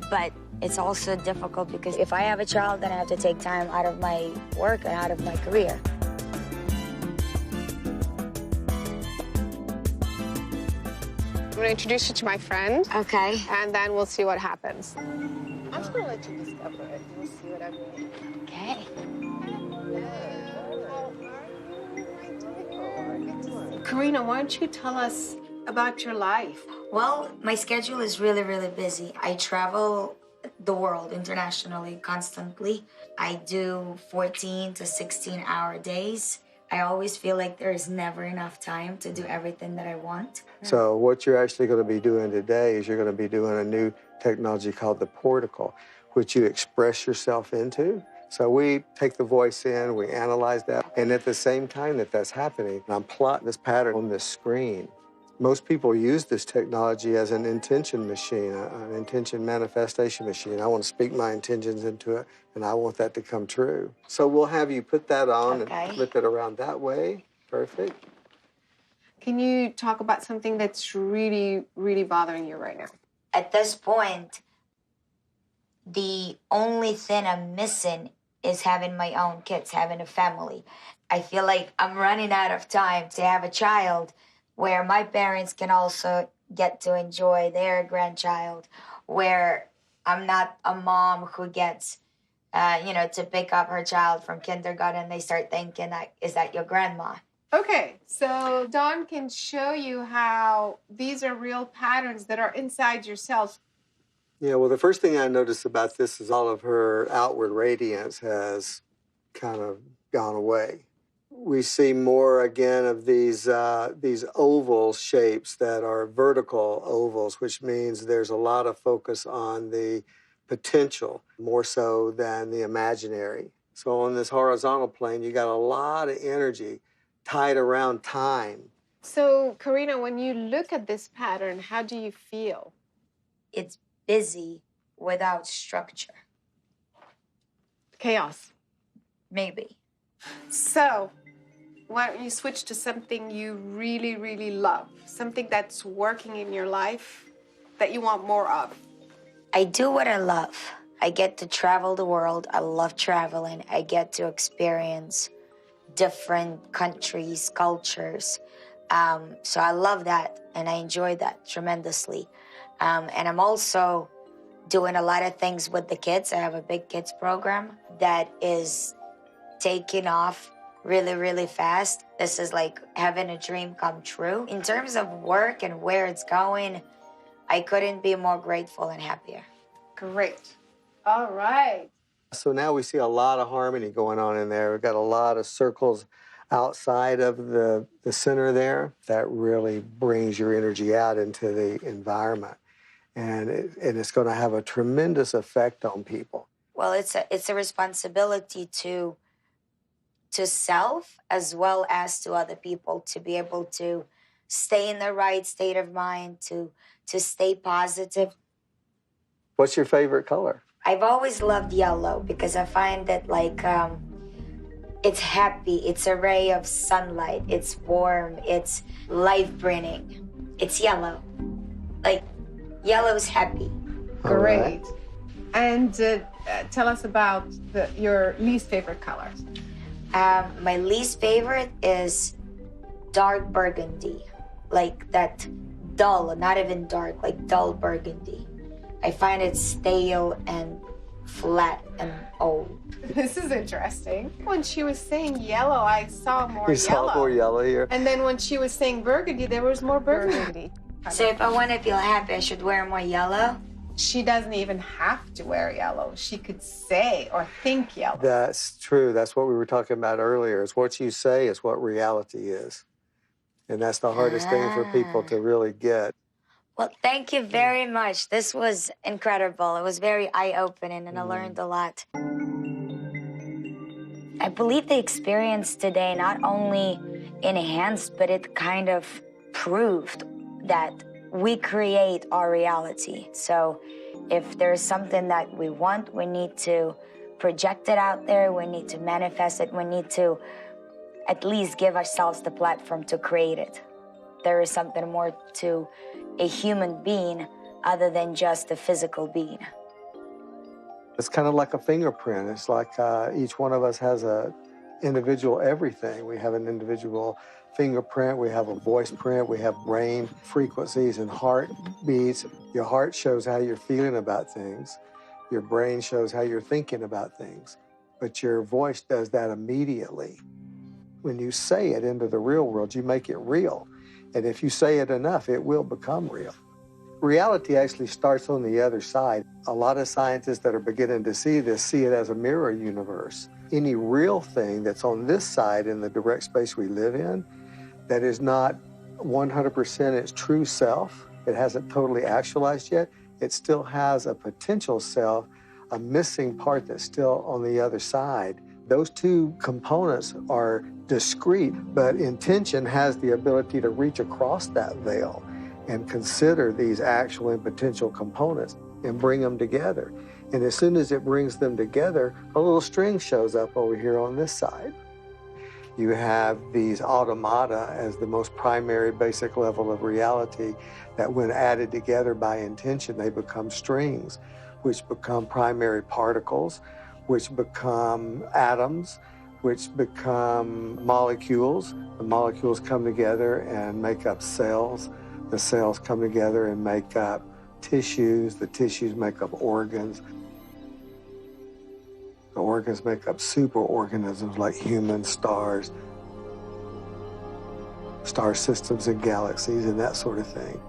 but it's also difficult because if I have a child, then I have to take time out of my work and out of my career. I'm gonna introduce you to my friend. Okay. And then we'll see what happens. I'm just gonna let you discover it. We'll see what I mean. Okay. Karina, why don't you tell us about your life? Well, my schedule is really, really busy. I travel the world internationally constantly. I do 14 to 16-hour days. I always feel like there is never enough time to do everything that I want. So what you're actually going to be doing today is you're going to be doing a new technology called the Portical, which you express yourself into. So we take the voice in, we analyze that, and at the same time that that's happening, I'm plotting this pattern on this screen. Most people use this technology as an intention machine, an intention manifestation machine. I want to speak my intentions into it, and I want that to come true. So we'll have you put that on and flip it around that way. Perfect. Can you talk about something that's really, really bothering you right now? At this point, the only thing I'm missing is having my own kids, having a family. I feel like I'm running out of time to have a child where my parents can also get to enjoy their grandchild, where I'm not a mom who gets, to pick up her child from kindergarten. They start thinking, is that your grandma? Okay, so Dawn can show you how these are real patterns that are inside your cells. Yeah, well, the first thing I noticed about this is all of her outward radiance has kind of gone away. We see more again of these oval shapes that are vertical ovals, which means there's a lot of focus on the potential more so than the imaginary. So on this horizontal plane, you got a lot of energy tied around time. So, Karina, when you look at this pattern, how do you feel? It's busy without structure. Chaos. Maybe. So, why don't you switch to something you really, really love? Something that's working in your life that you want more of. I do what I love. I get to travel the world. I love traveling. I get to experience different countries, cultures. So I love that, and I enjoy that tremendously. And I'm also doing a lot of things with the kids. I have a big kids program that is taking off really, really fast. This is like having a dream come true. In terms of work and where it's going, I couldn't be more grateful and happier. Great. All right. So now we see a lot of harmony going on in there. We've got a lot of circles outside of the center there. That really brings your energy out into the environment. And it's going to have a tremendous effect on people. Well, it's a responsibility to self as well as to other people to be able to stay in the right state of mind, to stay positive. What's your favorite color? I've always loved yellow because I find that it's happy, it's a ray of sunlight, it's warm, it's life-bringing. It's yellow. Yellow's happy. Great. Right. And tell us about your least favorite colors. My least favorite is dark burgundy, like that dull, not even dark, like dull burgundy. I find it stale and flat and old. This is interesting. When she was saying yellow, I saw more You yellow. saw more yellow here. And then when she was saying burgundy, there was more burgundy. So if I want to feel happy, I should wear more yellow? She doesn't even have to wear yellow. She could say or think yellow. That's true. That's what we were talking about earlier. It's what you say is what reality is. And that's the hardest thing for people to really get. Well, thank you very much. This was incredible. It was very eye-opening, and I learned a lot. I believe the experience today not only enhanced, but it kind of proved that we create our reality. So if there's something that we want, we need to project it out there. We need to manifest it. We need to at least give ourselves the platform to create it. There is something more to a human being other than just a physical being. It's kind of like a fingerprint. It's like each one of us has a individual everything. We have an individual fingerprint, we have a voice print, we have brain frequencies and heart beats. Your heart shows how you're feeling about things. Your brain shows how you're thinking about things. But your voice does that immediately. When you say it into the real world, you make it real. And if you say it enough, it will become real. Reality actually starts on the other side. A lot of scientists that are beginning to see this see it as a mirror universe. Any real thing that's on this side in the direct space we live in that is not 100% its true self, it hasn't totally actualized yet, it still has a potential self, a missing part that's still on the other side. Those two components are discrete, but intention has the ability to reach across that veil and consider these actual and potential components and bring them together. And as soon as it brings them together, a little string shows up over here on this side. You have these automata as the most primary basic level of reality that when added together by intention, they become strings, which become primary particles, which become atoms, which become molecules. The molecules come together and make up cells. The cells come together and make up tissues. The tissues make up organs. The organs make up superorganisms like humans, stars, star systems and galaxies and that sort of thing.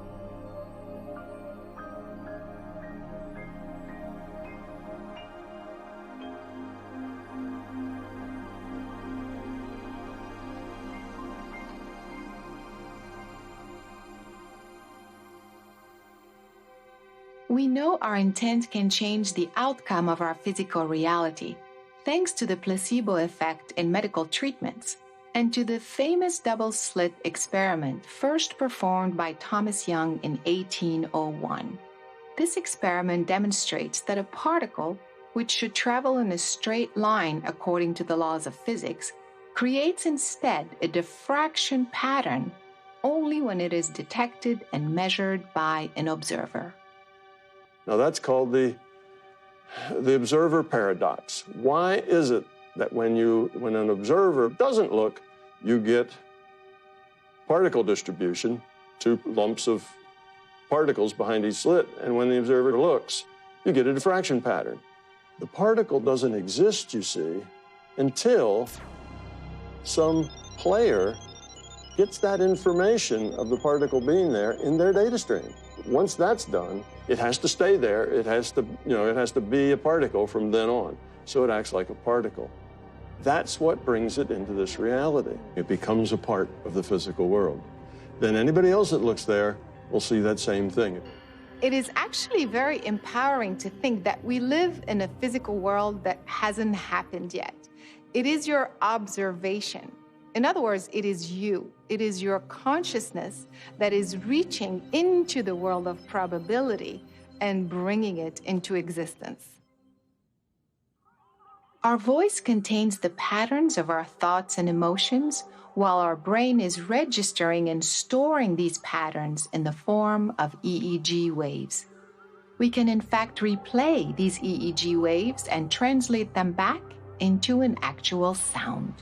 We know our intent can change the outcome of our physical reality, thanks to the placebo effect in medical treatments, and to the famous double-slit experiment first performed by Thomas Young in 1801. This experiment demonstrates that a particle, which should travel in a straight line according to the laws of physics, creates instead a diffraction pattern only when it is detected and measured by an observer. Now that's called the observer paradox. Why is it that when an observer doesn't look, you get particle distribution, 2 lumps of particles behind each slit, and when the observer looks, you get a diffraction pattern. The particle doesn't exist, you see, until some player gets that information of the particle being there in their data stream. Once that's done, it has to stay there. It has to be a particle from then on. So it acts like a particle. That's what brings it into this reality. It becomes a part of the physical world. Then anybody else that looks there will see that same thing. It is actually very empowering to think that we live in a physical world that hasn't happened yet. It is your observation. In other words, it is you. It is your consciousness that is reaching into the world of probability and bringing it into existence. Our voice contains the patterns of our thoughts and emotions, while our brain is registering and storing these patterns in the form of EEG waves. We can in fact replay these EEG waves and translate them back into an actual sound.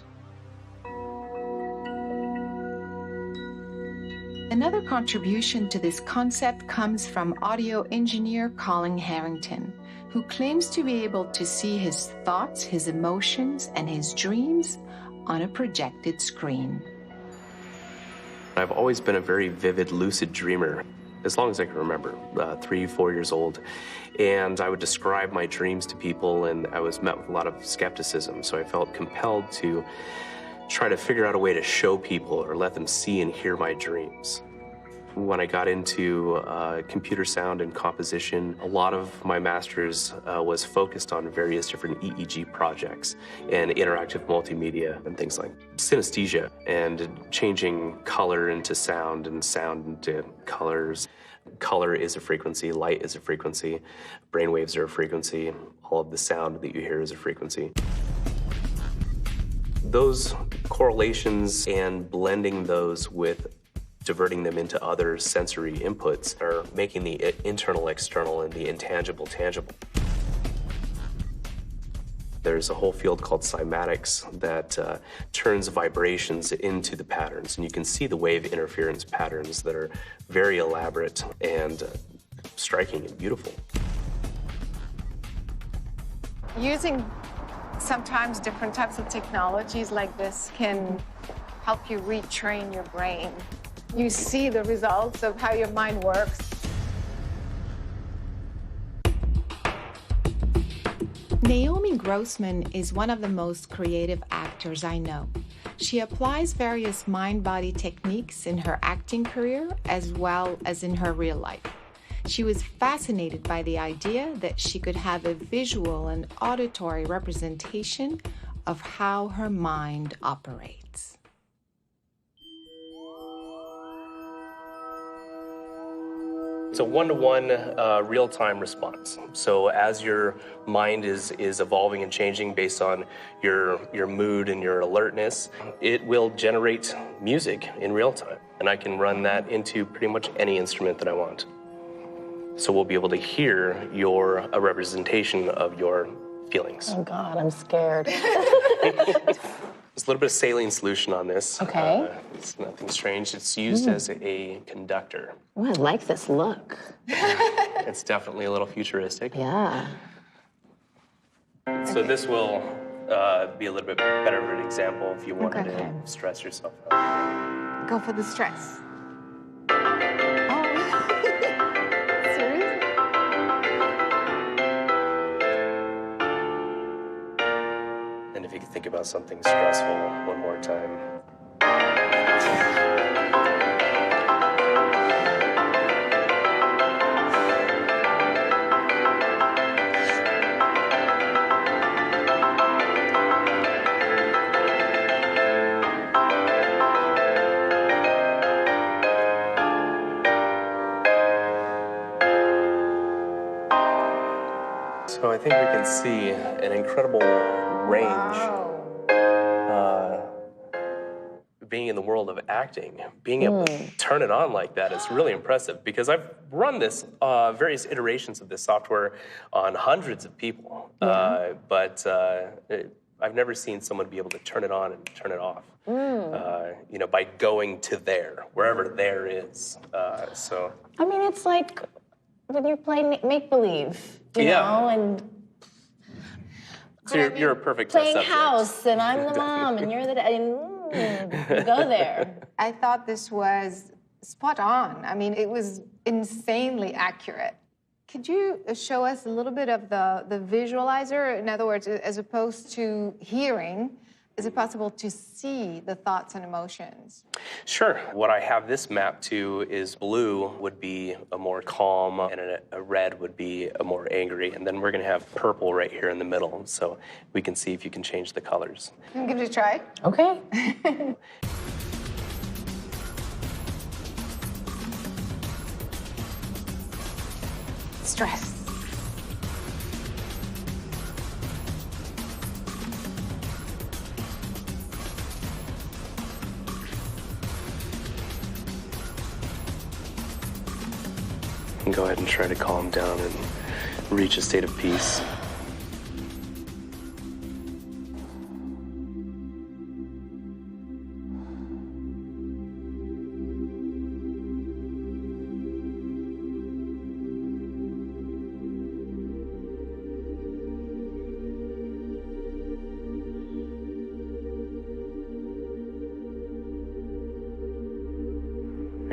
Another contribution to this concept comes from audio engineer Colin Harrington, who claims to be able to see his thoughts, his emotions, and his dreams on a projected screen. I've always been a very vivid, lucid dreamer, as long as I can remember, 3, 4 years old. And I would describe my dreams to people, and I was met with a lot of skepticism. So I felt compelled to try to figure out a way to show people or let them see and hear my dreams. When I got into computer sound and composition, a lot of my master's was focused on various different EEG projects and interactive multimedia and things like synesthesia and changing color into sound and sound into colors. Color is a frequency, light is a frequency, brainwaves are a frequency, all of the sound that you hear is a frequency. Those correlations and blending those with diverting them into other sensory inputs are making the internal external and the intangible tangible. There's a whole field called cymatics that turns vibrations into the patterns, and you can see the wave interference patterns that are very elaborate and striking and beautiful. Using sometimes different types of technologies like this can help you retrain your brain. You see the results of how your mind works. Naomi Grossman is one of the most creative actors I know. She applies various mind-body techniques in her acting career as well as in her real life. She was fascinated by the idea that she could have a visual and auditory representation of how her mind operates. It's a one-to-one real-time response. So as your mind is evolving and changing based on your mood and your alertness, it will generate music in real time. And I can run that into pretty much any instrument that I want. So we'll be able to hear a representation of your feelings. Oh God, I'm scared. There's a little bit of saline solution on this. Okay. It's nothing strange. It's used as a conductor. Oh, I like this look. It's definitely a little futuristic. Yeah. So this will be a little bit better of an example if you wanted to stress yourself out. Go for the stress. And if you could think about something stressful one more time. So I think we can see an incredible range. Being in the world of acting, being able to turn it on like that is really impressive, because I've run this, various iterations of this software on hundreds of people, but I've never seen someone be able to turn it on and turn it off, by going to there, wherever there is. So. I mean, it's like when you're playing make-believe, you know, and so you're a perfect playing subject. house, and I'm the mom, and you're the dad, and you go there. I thought this was spot on. I mean, it was insanely accurate. Could you show us a little bit of the visualizer? In other words, as opposed to hearing, is it possible to see the thoughts and emotions? Sure. What I have this map to is blue would be a more calm, and a red would be a more angry, and then we're going to have purple right here in the middle, so we can see if you can change the colors. Can we give it a try? Okay. Stress. And go ahead and try to calm down and reach a state of peace.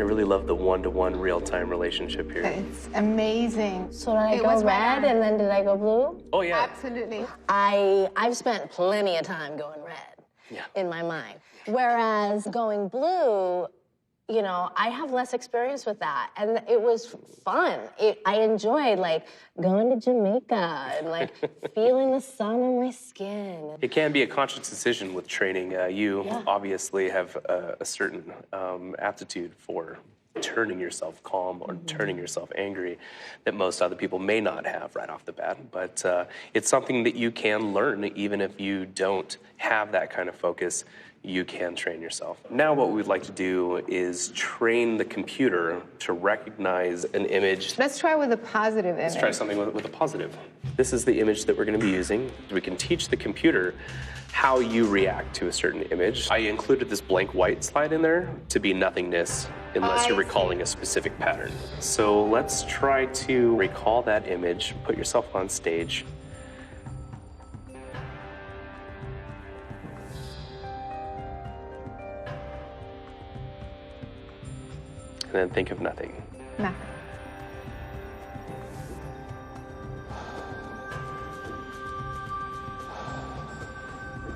really love the one-to-one real-time relationship here. It's amazing. So did I go red and then did I go blue? Oh, yeah. Absolutely. I've spent plenty of time going red in my mind. Whereas going blue, you know, I have less experience with that. And it was fun. I enjoyed, like, going to Jamaica and, like, feeling the sun on my skin. It can be a conscious decision with training. You obviously have a certain aptitude for turning yourself calm or turning yourself angry that most other people may not have right off the bat. But it's something that you can learn even if you don't have that kind of focus. You can train yourself. Now what we'd like to do is train the computer to recognize an image. Let's try with a positive image. Let's try something with a positive. This is the image that we're going to be using. We can teach the computer how you react to a certain image. I included this blank white slide in there to be nothingness unless you're recalling a specific pattern. So let's try to recall that image, put yourself on stage. And then think of nothing. Nothing.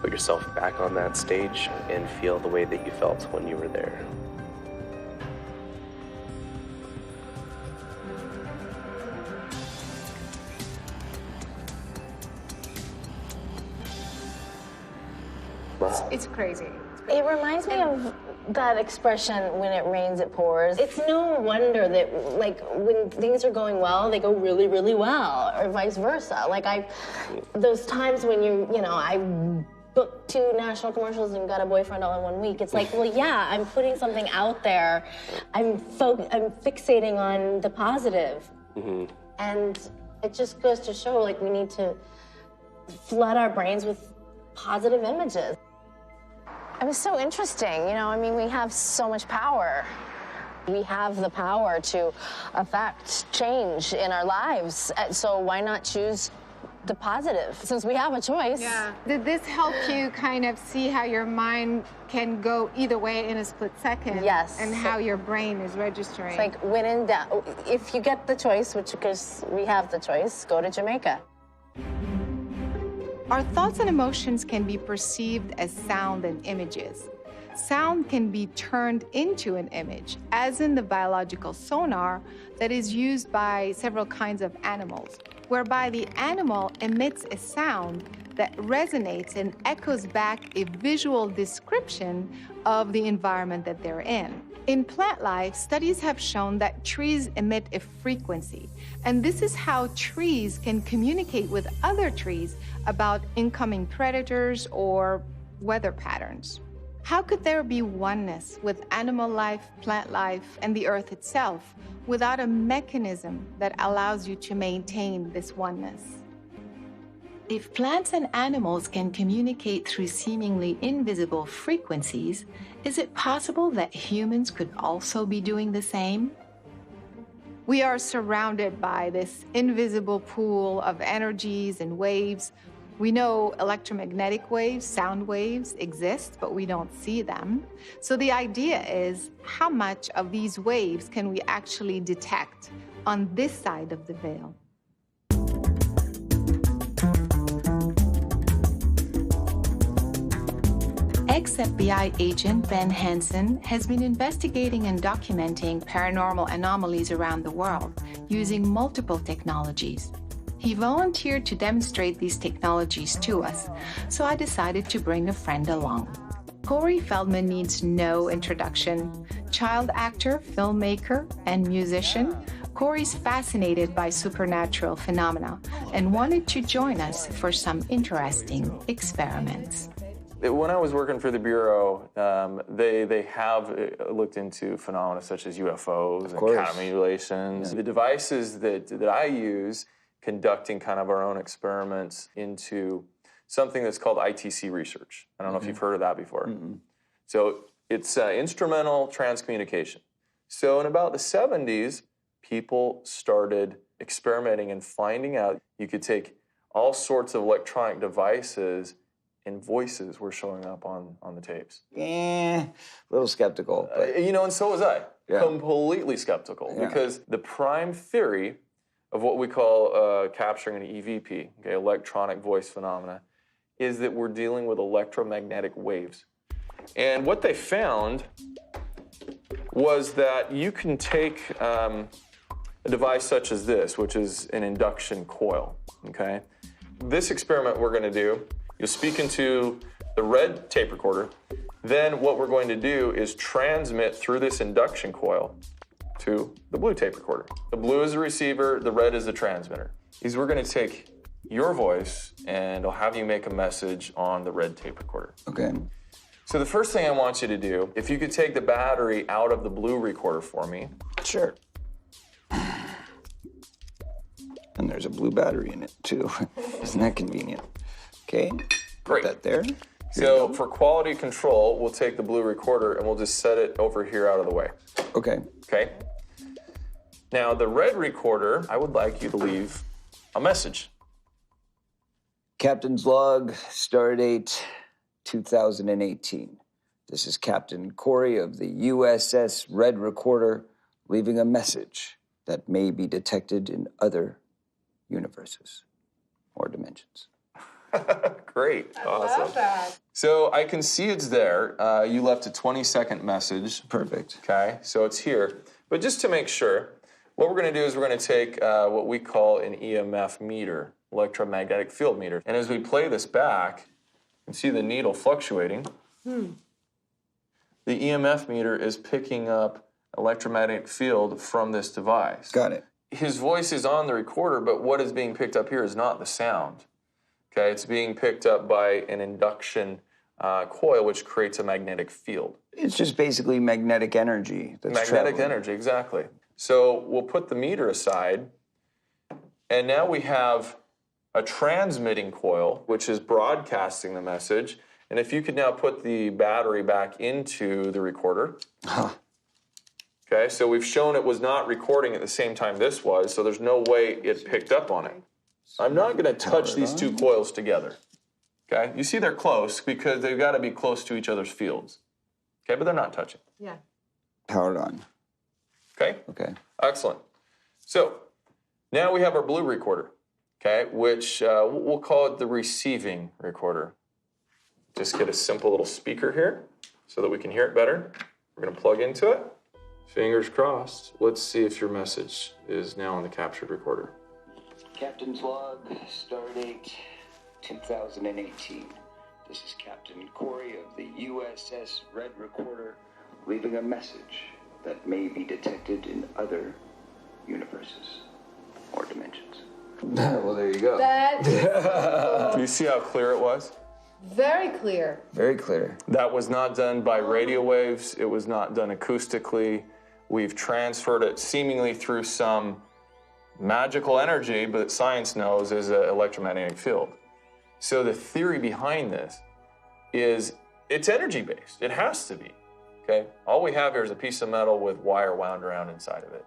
Put yourself back on that stage and feel the way that you felt when you were there. Wow. It's crazy. It reminds me of that expression, when it rains, it pours. It's no wonder that, like, when things are going well, they go really, really well, or vice versa. Like, those times when I booked 2 national commercials and got a boyfriend all in 1 week. It's like, well, yeah, I'm putting something out there. I'm fixating on the positive. Mm-hmm. And it just goes to show, like, we need to flood our brains with positive images. It was so interesting, you know, I mean, we have so much power. We have the power to affect change in our lives, so why not choose the positive, since we have a choice? Yeah. Did this help you kind of see how your mind can go either way in a split second? Yes. And how your brain is registering? It's like, when in doubt, if you get the choice, which, because we have the choice, go to Jamaica. Our thoughts and emotions can be perceived as sound and images. Sound can be turned into an image, as in the biological sonar that is used by several kinds of animals, whereby the animal emits a sound that resonates and echoes back a visual description of the environment that they're in. In plant life, studies have shown that trees emit a frequency, and this is how trees can communicate with other trees about incoming predators or weather patterns. How could there be oneness with animal life, plant life, and the earth itself without a mechanism that allows you to maintain this oneness? If plants and animals can communicate through seemingly invisible frequencies, is it possible that humans could also be doing the same? We are surrounded by this invisible pool of energies and waves. We know electromagnetic waves, sound waves exist, but we don't see them. So the idea is, how much of these waves can we actually detect on this side of the veil? Ex-FBI agent Ben Hansen has been investigating and documenting paranormal anomalies around the world using multiple technologies. He volunteered to demonstrate these technologies to us, so I decided to bring a friend along. Corey Feldman needs no introduction. Child actor, filmmaker, and musician, Corey's fascinated by supernatural phenomena and wanted to join us for some interesting experiments. When I was working for the Bureau, they have looked into phenomena such as UFOs and countermanipulations. Yeah. The devices that I use conducting kind of our own experiments into something that's called ITC research. I don't know if you've heard of that before. So it's instrumental transcommunication. So in about the 70s, people started experimenting and finding out you could take all sorts of electronic devices and voices were showing up on the tapes. A little skeptical. But... and so was I. Yeah. Completely skeptical. Yeah. Because the prime theory of what we call capturing an EVP, okay, electronic voice phenomena, is that we're dealing with electromagnetic waves. And what they found was that you can take a device such as this, which is an induction coil, okay? This experiment we're going to do, you'll speak into the red tape recorder. Then what we're going to do is transmit through this induction coil to the blue tape recorder. The blue is the receiver, the red is the transmitter. We're going to take your voice and I'll have you make a message on the red tape recorder. Okay. So the first thing I want you to do, if you could take the battery out of the blue recorder for me. Sure. And there's a blue battery in it too. Isn't that convenient? Okay. Great. Put that there. So for quality control, we'll take the blue recorder and we'll just set it over here out of the way. Okay. Okay. Now the red recorder, I would like you to leave a message. Captain's log, stardate 2018. This is Captain Corey of the USS Red Recorder leaving a message that may be detected in other universes or dimensions. Great. Awesome. Love that. So I can see it's there. You left a 20-second message. Perfect. Okay, so it's here. But just to make sure, what we're going to do is we're going to take what we call an EMF meter, electromagnetic field meter. And as we play this back, you can see the needle fluctuating. The EMF meter is picking up electromagnetic field from this device. Got it. His voice is on the recorder, but what is being picked up here is not the sound. Okay, it's being picked up by an induction coil, which creates a magnetic field. It's just basically magnetic energy that's Magnetic traveling. energy, exactly. So we'll put the meter aside, and now we have a transmitting coil, which is broadcasting the message. And if you could now put the battery back into the recorder. Okay, so we've shown it was not recording at the same time this was, so there's no way it picked up on it. I'm not going to touch these two coils together. Okay, you see they're close because they've got to be close to each other's fields. Okay, but they're not touching. Yeah. Powered on. Okay? Okay. Excellent. So now we have our blue recorder, okay, which we'll call it the receiving recorder. Just get a simple little speaker here so that we can hear it better. We're going to plug into it. Fingers crossed. Let's see if your message is now on the captured recorder. Captain's log, stardate 2018. This is Captain Corey of the USS Red Recorder leaving a message that may be detected in other universes or dimensions. Well, there you go. That Do you see how clear it was? very clear. Very clear. That was not done by radio waves. It was not done acoustically. We've transferred it seemingly through some magical energy, but science knows is an electromagnetic field. So the theory behind this is it's energy-based. It has to be, okay? All we have here is a piece of metal with wire wound around inside of it.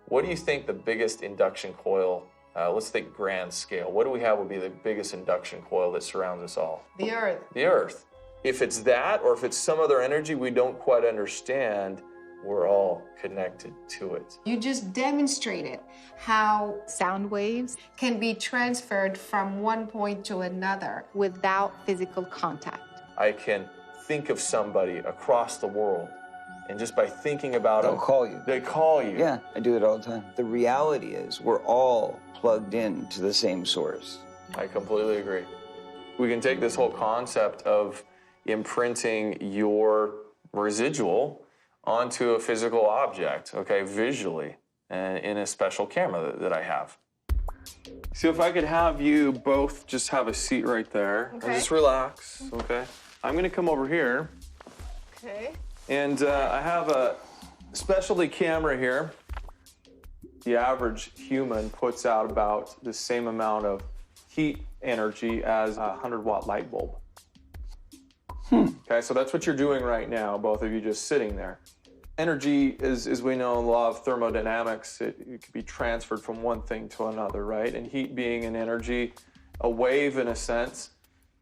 What do you think the biggest induction coil, let's think grand scale, what do we have would be the biggest induction coil that surrounds us all? The Earth. The Earth. If it's that or if it's some other energy we don't quite understand, we're all connected to it. You just demonstrated how Sound waves can be transferred from one point to another. without physical contact. I can think of somebody across the world, and just by thinking about They'll them, call you. they call you. Yeah, I do it all the time. The reality is we're all plugged in to the same source. I completely agree. We can take this whole concept of imprinting your residual onto a physical object, okay, visually, and in a special camera that I have. So if I could have you both just have a seat right there, and just relax, okay? I'm gonna come over here, Okay. and I have a specialty camera here. The average human puts out about the same amount of heat energy as a 100-watt light bulb. Okay, so that's what you're doing right now, both of you just sitting there. Energy, as we know in the law of thermodynamics, it can be transferred from one thing to another, right? And heat being an energy, a wave in a sense,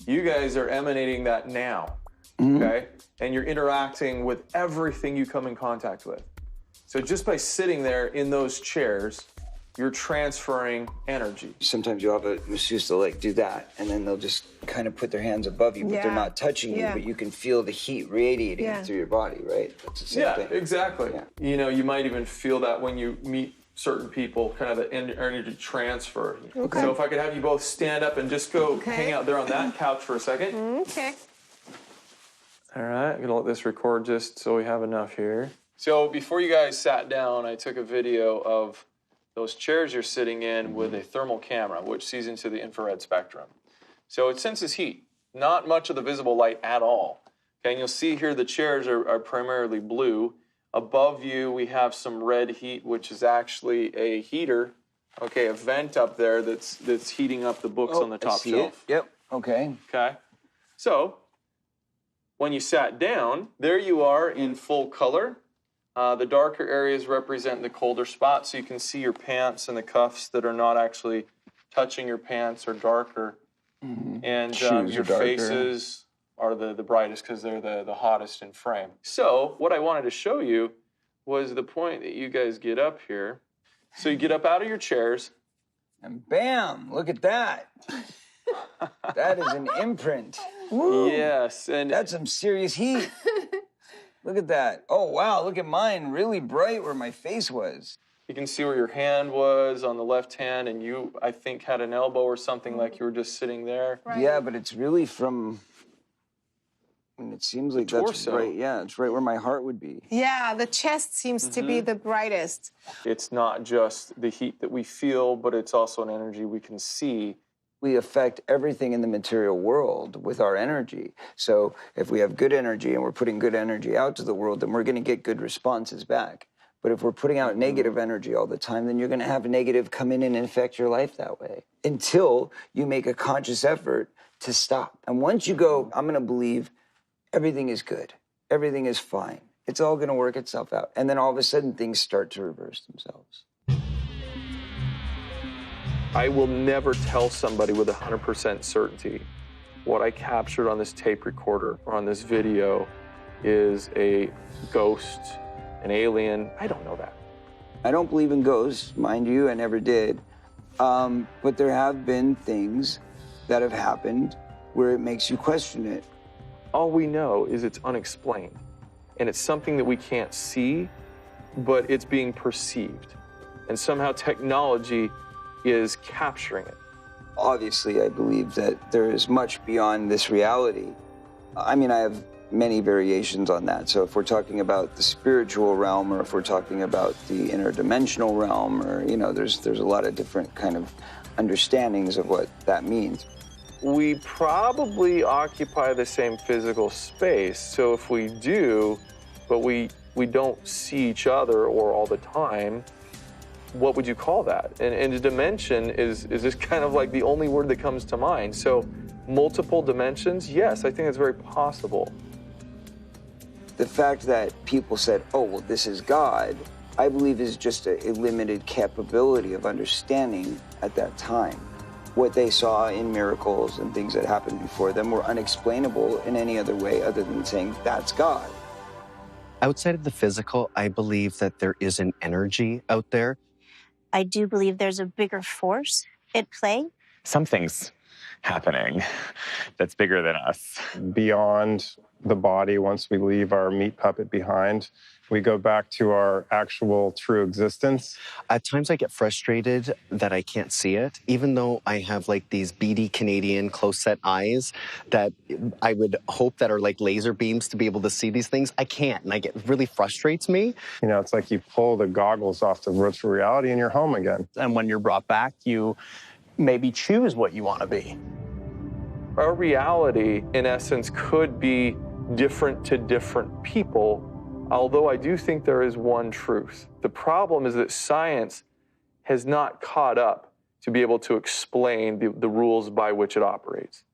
You guys are emanating that now, okay? And you're interacting with everything you come in contact with. So just by sitting there in those chairs, you're transferring energy. Sometimes you'll have a masseuse, they'll like do that, and then they'll just kind of put their hands above you, but they're not touching you, but you can feel the heat radiating through your body, right? That's the same thing. Exactly. You know, you might even feel that when you meet certain people, kind of the energy transfer. Okay. So if I could have you both stand up and just go hang out there on that couch for a second. Okay. All right, I'm gonna let this record just so we have enough here. So before you guys sat down, I took a video of those chairs you're sitting in with a thermal camera, which sees into the infrared spectrum. So it senses heat, not much of the visible light at all. Okay, and you'll see here the chairs are primarily blue. Above you, we have some red heat, which is actually a heater, okay, a vent up there that's heating up the books on the top shelf. Yep, okay. Okay, so when you sat down, there you are in full color. The darker areas represent the colder spots, so you can see your pants and the cuffs that are not actually touching your pants are darker. And your faces are the brightest because they're the hottest in frame. So what I wanted to show you was the point that you guys get up here. So you get up out of your chairs. And bam, look at that. That is an imprint. Woo. Yes. And that's some serious heat. Look at that. Oh, wow, look at mine, really bright where my face was. You can see where your hand was on the left hand, and you, I think, had an elbow or something like you were just sitting there. Right. Yeah, but it's really from, I mean, it seems like that's torso. right, yeah, it's right where my heart would be. Yeah, the chest seems to be the brightest. It's not just the heat that we feel, but it's also an energy we can see. We affect everything in the material world with our energy. So if we have good energy and we're putting good energy out to the world, then we're going to get good responses back. But if we're putting out negative energy all the time, then you're going to have negative come in and affect your life that way until you make a conscious effort to stop. And once you go, I'm going to believe everything is good, everything is fine, it's all going to work itself out. And then all of a sudden things start to reverse themselves. I will never tell somebody with 100% certainty what I captured on this tape recorder or on this video is a ghost, an alien. I don't know that. I don't believe in ghosts, mind you, I never did. But there have been things that have happened where it makes you question it. All we know is it's unexplained. And it's something that we can't see, but it's being perceived. And somehow technology is capturing it. Obviously, I believe that there is much beyond this reality. I mean, I have many variations on that. So if we're talking about the spiritual realm, or if we're talking about the interdimensional realm, or, you know, there's a lot of different kind of understandings of what that means. We probably occupy the same physical space. So if we do, but we don't see each other or all the time, what would you call that? And a dimension is just kind of like the only word that comes to mind. So multiple dimensions, yes, I think it's very possible. The fact that people said, oh, well, this is God, I believe is just a limited capability of understanding at that time. What they saw in miracles and things that happened before them were unexplainable in any other way other than saying, that's God. Outside of the physical, I believe that there is an energy out there. I do believe there's a bigger force at play. Something's happening that's bigger than us. Beyond the body, once we leave our meat puppet behind, we go back to our actual true existence. At times I get frustrated that I can't see it, even though I have like these beady Canadian close-set eyes that I would hope that are like laser beams to be able to see these things. I can't, and it really frustrates me. You know, it's like you pull the goggles off the virtual reality and you're home again. And when you're brought back, you maybe choose what you want to be. Our reality, in essence, could be different to different people, although I do think there is one truth. The problem is that science has not caught up to be able to explain the rules by which it operates.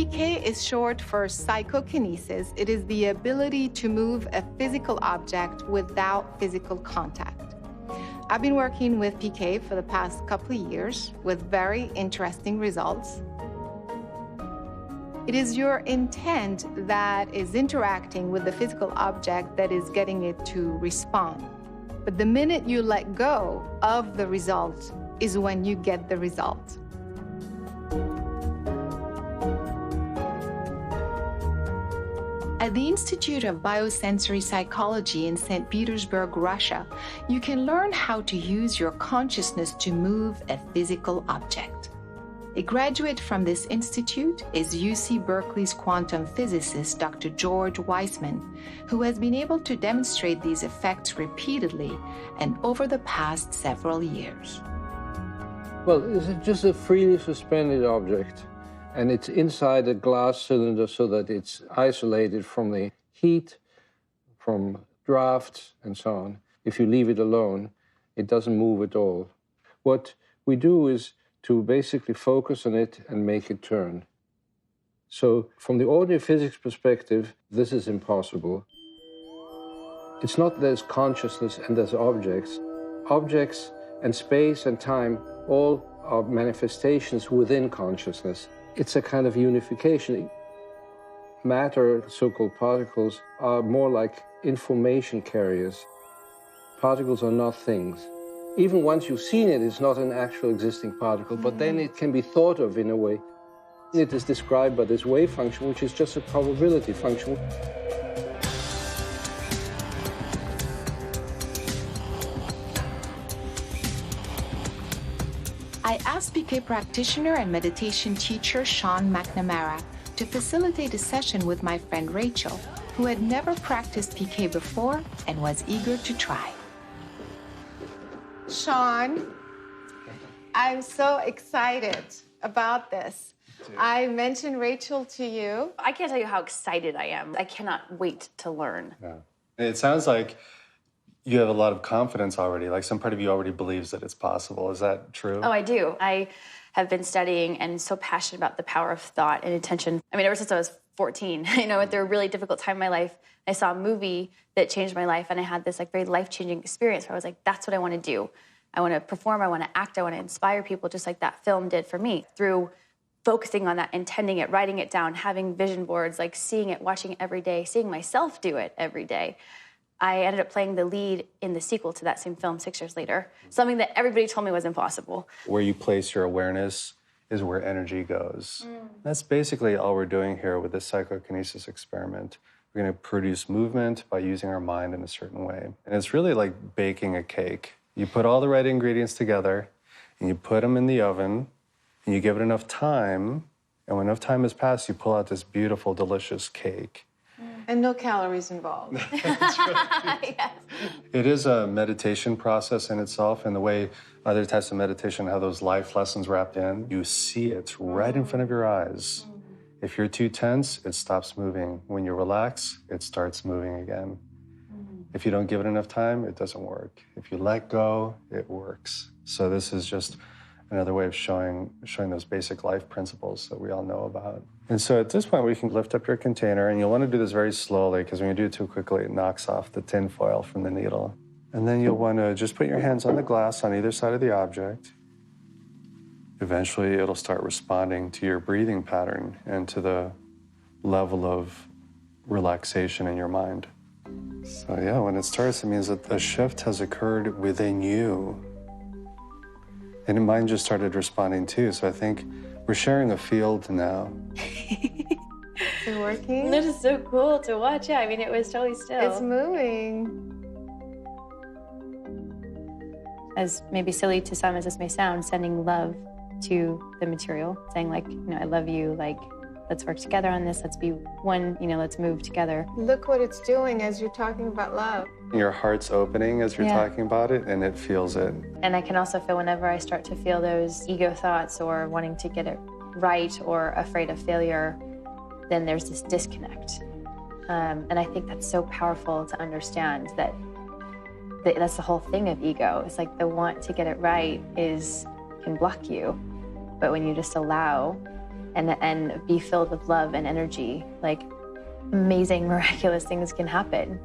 PK is short for psychokinesis. It is the ability to move a physical object without physical contact. I've been working with PK for the past couple of years with very interesting results. It is your intent that is interacting with the physical object that is getting it to respond. But the minute you let go of the result is when you get the result. At the Institute of Biosensory Psychology in St. Petersburg, Russia, you can learn how to use your consciousness to move a physical object. A graduate from this institute is UC Berkeley's quantum physicist, Dr. George Weissman, who has been able to demonstrate these effects repeatedly and over the past several years. Well, it's just a freely suspended object. And it's inside a glass cylinder so that it's isolated from the heat, from drafts, and so on. If you leave it alone, it doesn't move at all. What we do is to basically focus on it and make it turn. So from the ordinary physics perspective, this is impossible. It's not there's consciousness and there's objects. Objects and space and time all are manifestations within consciousness. It's a kind of unification. Matter, so-called particles, are more like information carriers. Particles are not things. Even once you've seen it, it's not an actual existing particle, but then it can be thought of in a way. It is described by this wave function, which is just a probability function. I asked PK practitioner and meditation teacher Sean McNamara to facilitate a session with my friend Rachel, who had never practiced PK before and was eager to try. Sean, I'm so excited about this. I mentioned Rachel to you. I can't tell you how excited I am. I cannot wait to learn. Yeah. It sounds like you have a lot of confidence already. Like some part of you already believes that it's possible. Is that true? Oh, I do. I have been studying and so passionate about the power of thought and intention. I mean, ever since I was 14, through a really difficult time in my life, I saw a movie that changed my life, and I had this very life-changing experience where I was like, that's what I want to do. I want to perform, I want to act, I want to inspire people just like that film did for me. Through focusing on that, intending it, writing it down, having vision boards, seeing it, watching it every day, seeing myself do it every day. I ended up playing the lead in the sequel to that same film 6 years later, something that everybody told me was impossible. Where you place your awareness is where energy goes. That's basically all we're doing here with this psychokinesis experiment. We're going to produce movement by using our mind in a certain way. And it's really like baking a cake. You put all the right ingredients together, and you put them in the oven, and you give it enough time, and when enough time has passed, you pull out this beautiful, delicious cake. And no calories involved. Yes. It is a meditation process in itself, and the way other types of meditation have those life lessons wrapped in, you see it right in front of your eyes. If you're too tense, it stops moving. When you relax, it starts moving again. If you don't give it enough time, it doesn't work. If you let go, it works. So this is just another way of showing those basic life principles that we all know about. And so at this point, we can lift up your container, and you'll want to do this very slowly, because when you do it too quickly, it knocks off the tin foil from the needle. And then you'll want to just put your hands on the glass on either side of the object. Eventually, it'll start responding to your breathing pattern and to the level of relaxation in your mind. So yeah, when it starts, it means that a shift has occurred within you. And mine just started responding too, so I think we're sharing a field now. Is it working? This is so cool to watch. Yeah, I mean, it was totally still. It's moving. As maybe silly to some as this may sound, sending love to the material, saying I love you, let's work together on this, let's be one, let's move together. Look what it's doing as you're talking about love. Your heart's opening as you're talking about it, and it feels it. And I can also feel whenever I start to feel those ego thoughts or wanting to get it right or afraid of failure, then there's this disconnect. And I think that's so powerful to understand that that's the whole thing of ego. It's like the want to get it right can block you. But when you just allow and be filled with love and energy. Like, amazing, miraculous things can happen.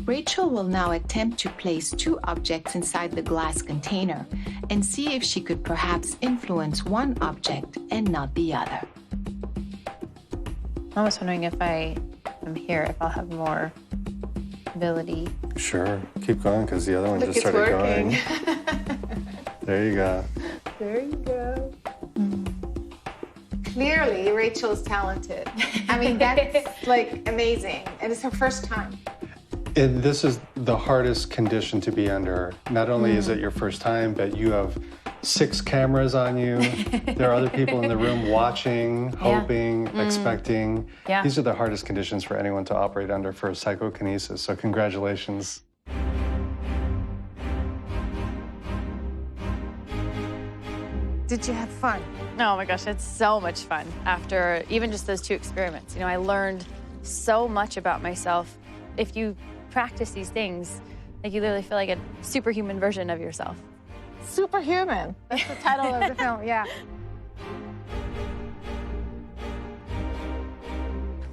Rachel will now attempt to place 2 objects inside the glass container and see if she could perhaps influence one object and not the other. I was wondering if I am here, if I'll have more ability. Sure, keep going, because the other one Look, just it's started working. going. There you go. There you go. Clearly, Rachel's talented. I mean, that's like amazing. And it's her first time. This is the hardest condition to be under. Not only is it your first time, but you have 6 cameras on you. There are other people in the room watching, hoping, expecting. Yeah. These are the hardest conditions for anyone to operate under for psychokinesis. So congratulations. Did you have fun? Oh my gosh, it's so much fun. After even just those 2 experiments, you know, I learned so much about myself. If you practice these things, like, you literally feel like a superhuman version of yourself. Superhuman. That's the title of the film, yeah.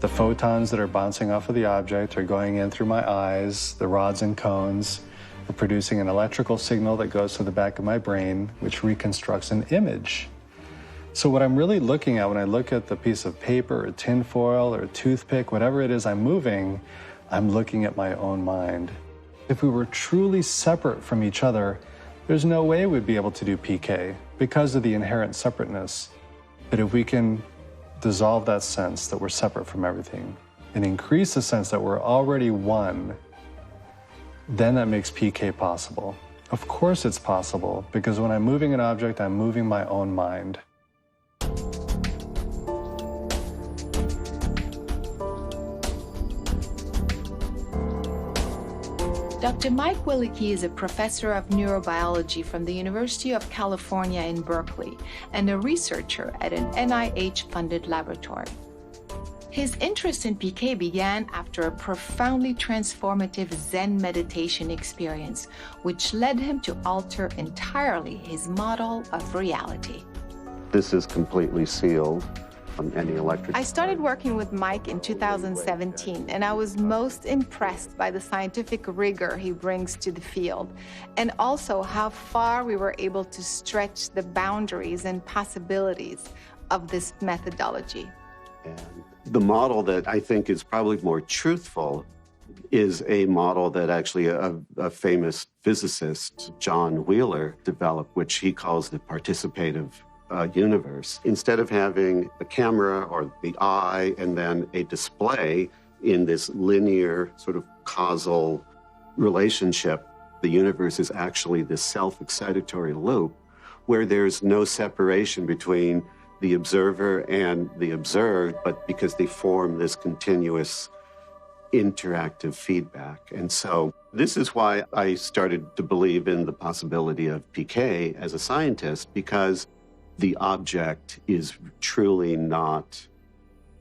The photons that are bouncing off of the object are going in through my eyes, the rods and cones, are producing an electrical signal that goes to the back of my brain, which reconstructs an image. So what I'm really looking at when I look at the piece of paper or tin foil or a toothpick, whatever it is I'm moving, I'm looking at my own mind. If we were truly separate from each other, there's no way we'd be able to do PK because of the inherent separateness. But if we can dissolve that sense that we're separate from everything and increase the sense that we're already one, then that makes PK possible. Of course it's possible, because when I'm moving an object, I'm moving my own mind. Dr. Mike Willeke is a professor of neurobiology from the University of California in Berkeley and a researcher at an NIH-funded laboratory. His interest in PK began after a profoundly transformative Zen meditation experience, which led him to alter entirely his model of reality. This is completely sealed from any electric. I started working with Mike in 2017, and I was most impressed by the scientific rigor he brings to the field, and also how far we were able to stretch the boundaries and possibilities of this methodology. The model that I think is probably more truthful is a model that actually a famous physicist, John Wheeler, developed, which he calls the participative universe. Instead of having a camera or the eye and then a display in this linear sort of causal relationship, the universe is actually this self-excitatory loop where there's no separation between the observer and the observed, but because they form this continuous interactive feedback. And so this is why I started to believe in the possibility of PK as a scientist, because the object is truly not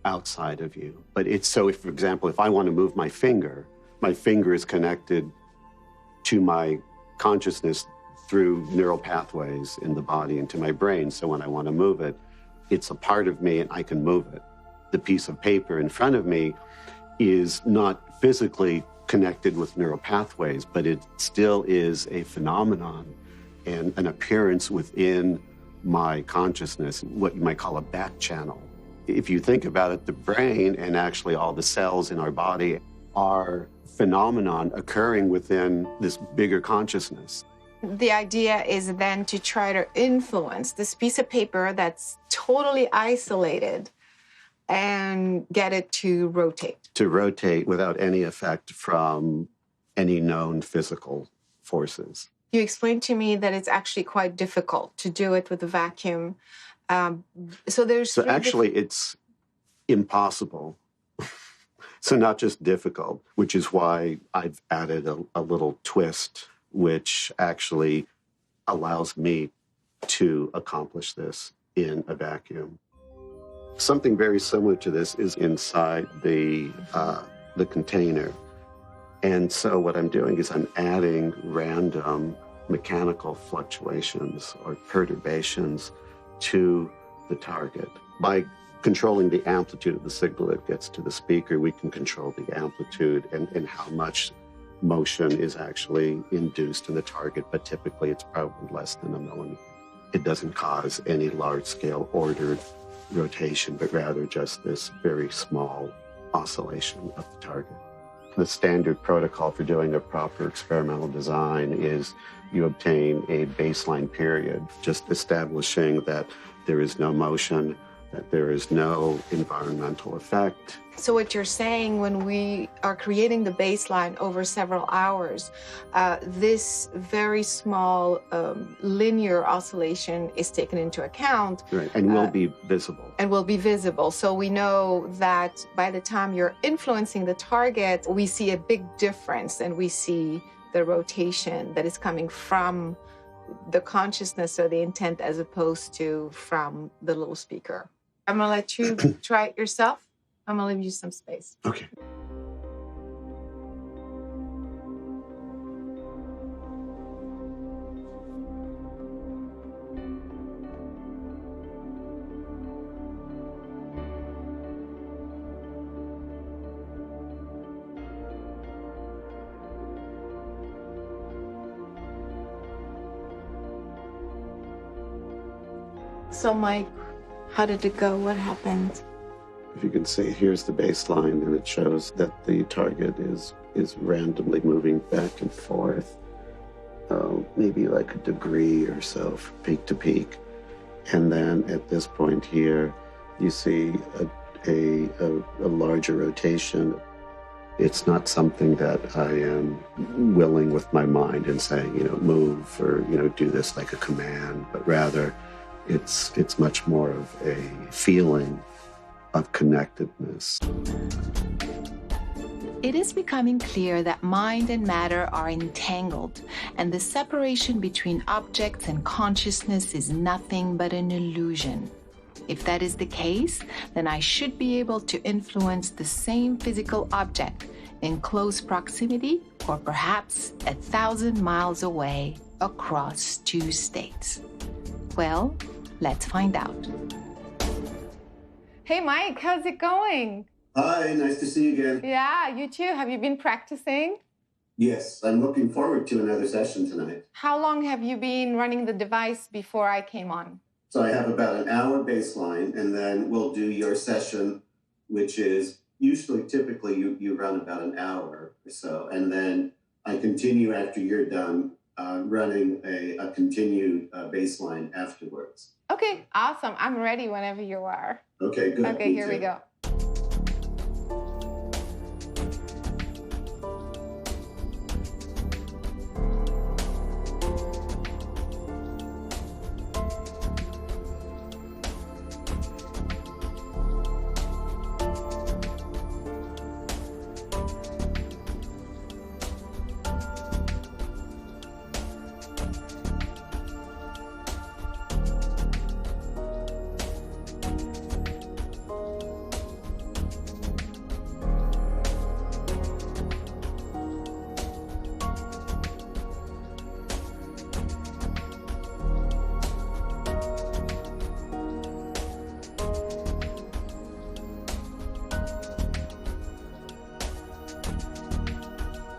outside of you. But it's so, if, for example, if I want to move my finger is connected to my consciousness through neural pathways in the body and to my brain. So when I want to move it, it's a part of me and I can move it. The piece of paper in front of me is not physically connected with neural pathways, but it still is a phenomenon and an appearance within my consciousness, what you might call a back channel. If you think about it, the brain and actually all the cells in our body are phenomenon occurring within this bigger consciousness. The idea is then to try to influence this piece of paper that's totally isolated and get it to rotate. To rotate without any effect from any known physical forces. You explained to me that it's actually quite difficult to do it with a vacuum. So actually, it's impossible. So not just difficult, which is why I've added a little twist, which actually allows me to accomplish this in a vacuum. Something very similar to this is inside the container. And so what I'm doing is I'm adding random mechanical fluctuations or perturbations to the target. By controlling the amplitude of the signal that gets to the speaker, we can control the amplitude and how much motion is actually induced in the target, but typically it's probably less than a millimeter. It doesn't cause any large-scale ordered rotation, but rather just this very small oscillation of the target. The standard protocol for doing a proper experimental design is you obtain a baseline period, just establishing that there is no motion, that there is no environmental effect. So what you're saying, when we are creating the baseline over several hours, this very small linear oscillation is taken into account. Right, and will be visible. And will be visible. So we know that by the time you're influencing the target, we see a big difference, and we see the rotation that is coming from the consciousness or the intent as opposed to from the little speaker. I'm gonna let you try it yourself. I'm gonna leave you some space. Okay. So Mike, how did it go? What happened? If you can see, here's the baseline, and it shows that the target is randomly moving back and forth, maybe like a degree or so from peak to peak. And then at this point here, you see a larger rotation. It's not something that I am willing with my mind and saying, move or, do this like a command, but rather it's much more of a feeling of connectedness. It is becoming clear that mind and matter are entangled, and the separation between objects and consciousness is nothing but an illusion. If that is the case, then I should be able to influence the same physical object in close proximity, or perhaps 1,000 miles away across 2 states. Well, let's find out. Hey, Mike, how's it going? Hi, nice to see you again. Yeah, you too. Have you been practicing? Yes, I'm looking forward to another session tonight. How long have you been running the device before I came on? So I have about an hour baseline, and then we'll do your session, which is typically you run about an hour or so, and then I continue after you're done running a continued baseline afterwards. Okay, awesome. I'm ready whenever you are. Okay, good. Okay, here we go.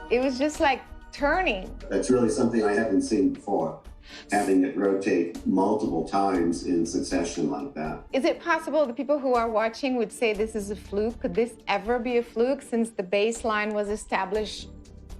It was just like turning. That's really something I haven't seen before, having it rotate multiple times in succession like that. Is it possible the people who are watching would say this is a fluke? Could this ever be a fluke since the baseline was established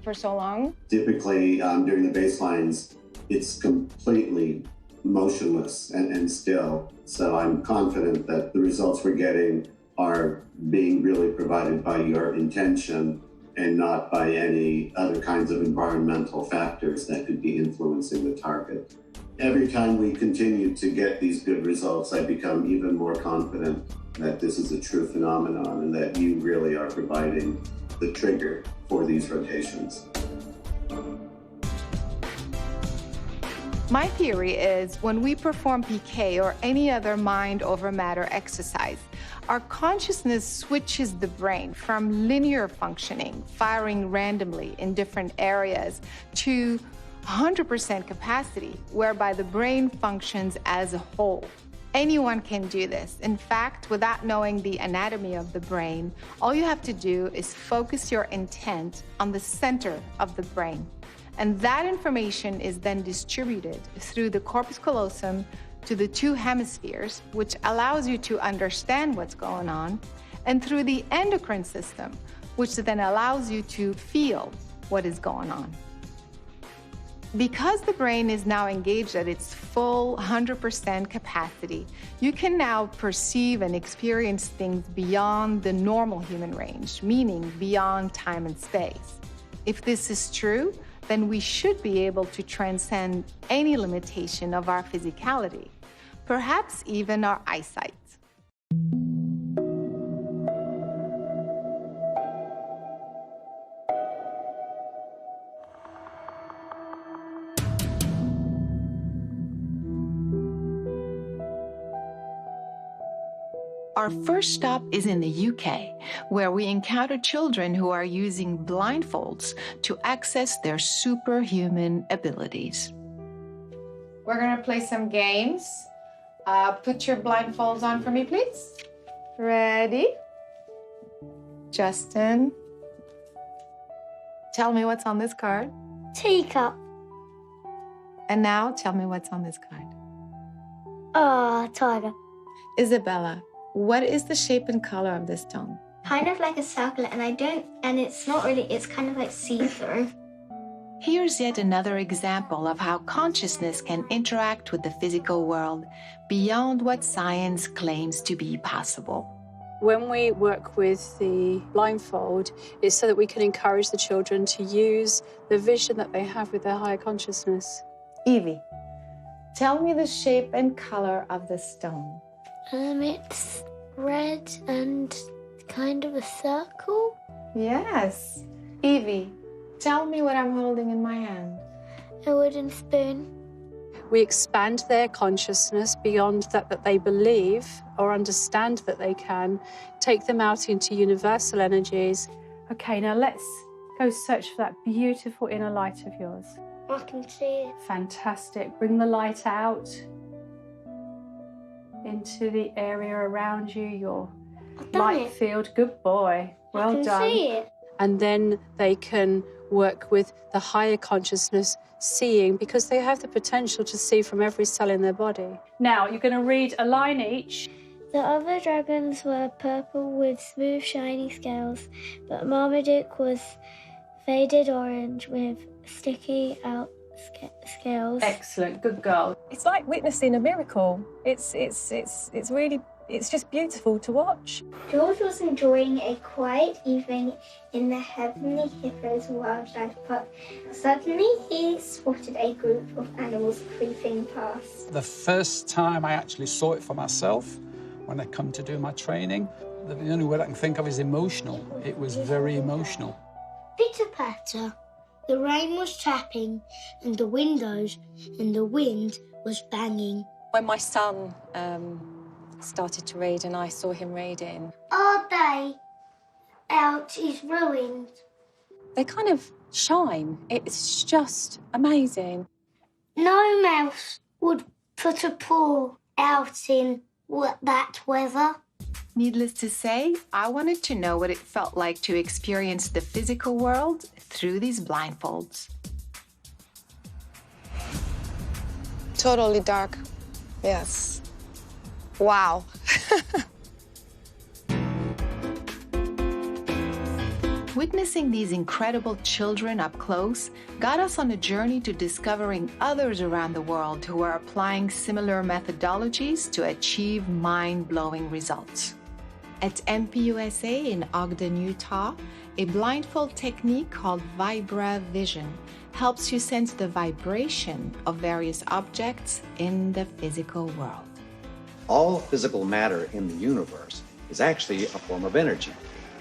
for so long? Typically, during the baselines, it's completely motionless and still. So I'm confident that the results we're getting are being really provided by your intention and not by any other kinds of environmental factors that could be influencing the target. Every time we continue to get these good results, I become even more confident that this is a true phenomenon and that you really are providing the trigger for these rotations. My theory is when we perform PK or any other mind over matter exercise, our consciousness switches the brain from linear functioning, firing randomly in different areas, to 100% capacity, whereby the brain functions as a whole. Anyone can do this. In fact, without knowing the anatomy of the brain, all you have to do is focus your intent on the center of the brain. And that information is then distributed through the corpus callosum to the two hemispheres, which allows you to understand what's going on, and through the endocrine system, which then allows you to feel what is going on. Because the brain is now engaged at its full 100% capacity, you can now perceive and experience things beyond the normal human range, meaning beyond time and space. If this is true, then we should be able to transcend any limitation of our physicality, perhaps even our eyesight. Our first stop is in the UK, where we encounter children who are using blindfolds to access their superhuman abilities. We're gonna play some games. Put your blindfolds on for me, please. Ready? Justin, tell me what's on this card. Teacup. And now tell me what's on this card. Tiger. Isabella, what is the shape and color of this stone? Kind of like a circle, and it's not really, it's kind of like see-through. Here's yet another example of how consciousness can interact with the physical world beyond what science claims to be possible. When we work with the blindfold, it's so that we can encourage the children to use the vision that they have with their higher consciousness. Evie, tell me the shape and color of the stone. It's red and kind of a circle. Yes. Evie, tell me what I'm holding in my hand. A wooden spoon. We expand their consciousness beyond that they believe or understand that they can, take them out into universal energies. Okay, now let's go search for that beautiful inner light of yours. I can see it. Fantastic. Bring the light out into the area around you, your light field. Good boy. Well done. I can see it. And then they can work with the higher consciousness, seeing, because they have the potential to see from every cell in their body. Now, you're going to read a line each. The other dragons were purple with smooth, shiny scales, but Marmaduke was faded orange with sticky out scales. Excellent, good girl. It's like witnessing a miracle. It's really, it's just beautiful to watch. George was enjoying a quiet evening in the Heavenly Hippos Wildlife Park. Suddenly, he spotted a group of animals creeping past. The first time I actually saw it for myself, when I come to do my training, the only word I can think of is emotional. It was very emotional. Pitter-patter. The rain was tapping, and the windows and the wind was banging. When my son started to read and I saw him reading. Our day out is ruined. They kind of shine. It's just amazing. No mouse would put a paw out in that weather. Needless to say, I wanted to know what it felt like to experience the physical world through these blindfolds. Totally dark. Yes. Wow. Witnessing these incredible children up close got us on a journey to discovering others around the world who are applying similar methodologies to achieve mind-blowing results. At MPUSA in Ogden, Utah, a blindfold technique called Vibra Vision helps you sense the vibration of various objects in the physical world. All physical matter in the universe is actually a form of energy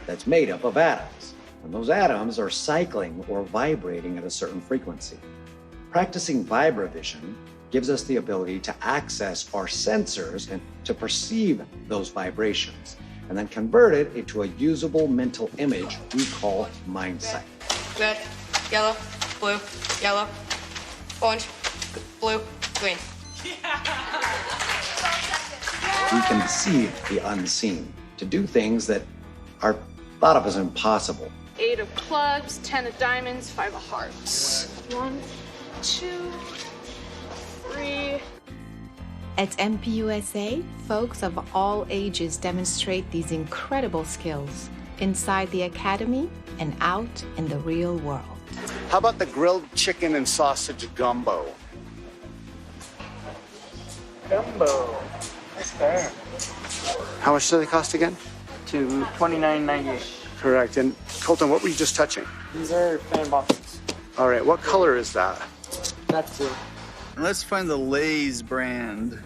that's made up of atoms, and those atoms are cycling or vibrating at a certain frequency. Practicing VibraVision gives us the ability to access our sensors and to perceive those vibrations, and then convert it into a usable mental image we call mindsight. Red, yellow, blue, yellow, orange, blue, green. we can see the unseen, to do things that are thought of as impossible. 8 of clubs, 10 of diamonds, 5 of hearts. 1, 2, 3. At MPUSA, folks of all ages demonstrate these incredible skills inside the academy and out in the real world. How about the grilled chicken and sausage gumbo? Gumbo. That's fair. How much do they cost again? To $29.98. Correct. And Colton, what were you just touching? These are fan boxes. All right. What color is that? That's it. Let's find the Lay's brand.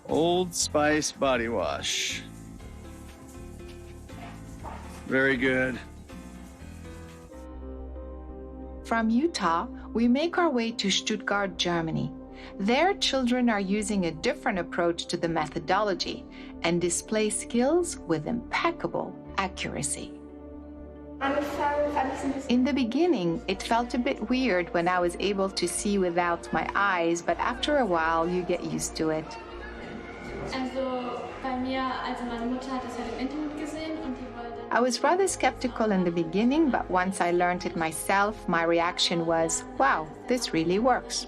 Old Spice body wash. Very good. From Utah, we make our way to Stuttgart, Germany. There, children are using a different approach to the methodology and display skills with impeccable accuracy. In the beginning, it felt a bit weird when I was able to see without my eyes, but after a while, you get used to it. I was rather skeptical in the beginning, but once I learned it myself, my reaction was, wow, this really works.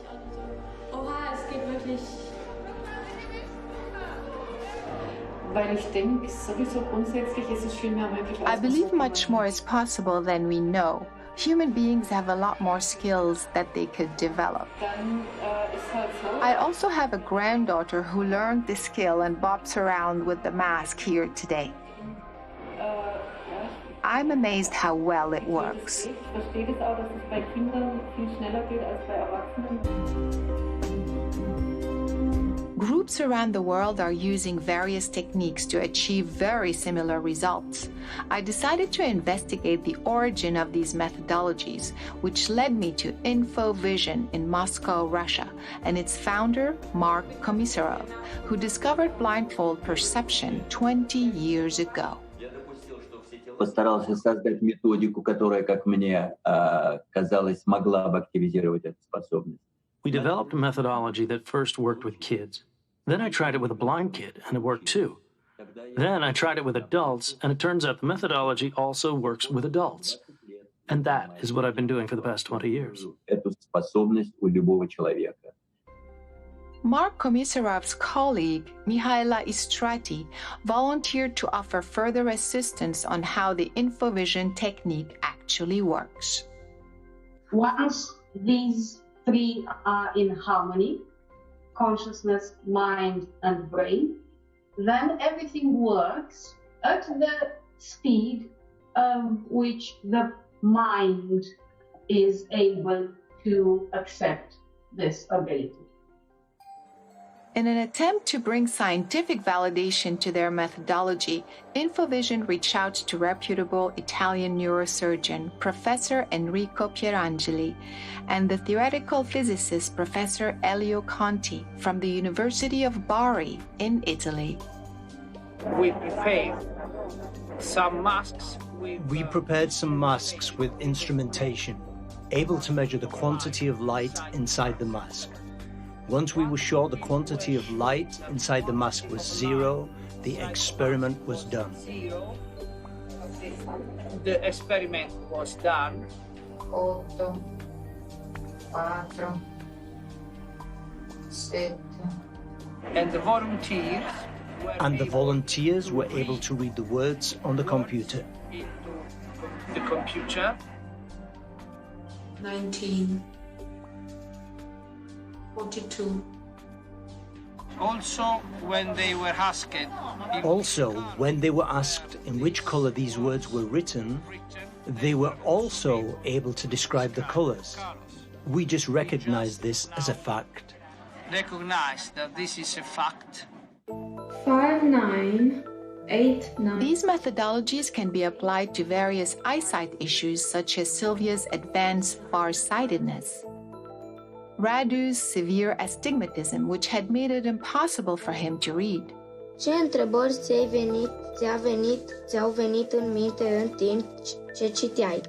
I believe much more is possible than we know. Human beings have a lot more skills that they could develop. I also have a granddaughter who learned this skill and bops around with the mask here today. I'm amazed how well it works. Groups around the world are using various techniques to achieve very similar results. I decided to investigate the origin of these methodologies, which led me to InfoVision in Moscow, Russia, and its founder, Mark Komisarov, who discovered blindfold perception 20 years ago. Постарался создать методику, которая, как мне казалось, могла бы активизировать эту способность. We developed a methodology that first worked with kids. Then I tried it with a blind kid, and it worked too. Then I tried it with adults, and it turns out the methodology also works with adults. And that is what I've been doing for the past 20 years. Эту способность у любого человека. Mark Komisarov's colleague, Mihaela Istrati, volunteered to offer further assistance on how the InfoVision technique actually works. Once these three are in harmony, consciousness, mind, and brain, then everything works at the speed which the mind is able to accept this ability. In an attempt to bring scientific validation to their methodology, InfoVision reached out to reputable Italian neurosurgeon Professor Enrico Pierangeli and the theoretical physicist Professor Elio Conti from the University of Bari in Italy. We prepared some masks. We prepared some masks with instrumentation, able to measure the quantity of light inside the mask. Once we were sure the quantity of light inside the mask was 0, the experiment was done. The experiment was done. 8, 4, 7. And the volunteers were able to read the words on the computer. The computer. 19. 42. Also, when they were asked in which color these words were written, they were also able to describe the colors. We just recognized this as a fact. Recognize that this is a fact. 5, 9, 8, 9. These methodologies can be applied to various eyesight issues such as Sylvia's advanced farsightedness, Radu's severe astigmatism, which had made it impossible for him to read. Ce întrebări ți-au venit în minte în timp ce citeai?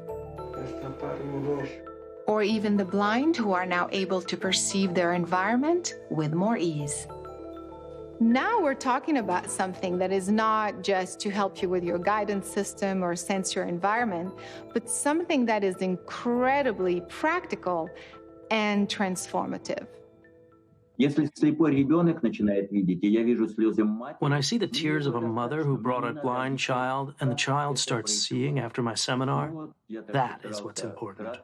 Or even the blind who are now able to perceive their environment with more ease. Now we're talking about something that is not just to help you with your guidance system or sense your environment, but something that is incredibly practical and transformative. When I see the tears of a mother who brought a blind child and the child starts seeing after my seminar, that is what's important.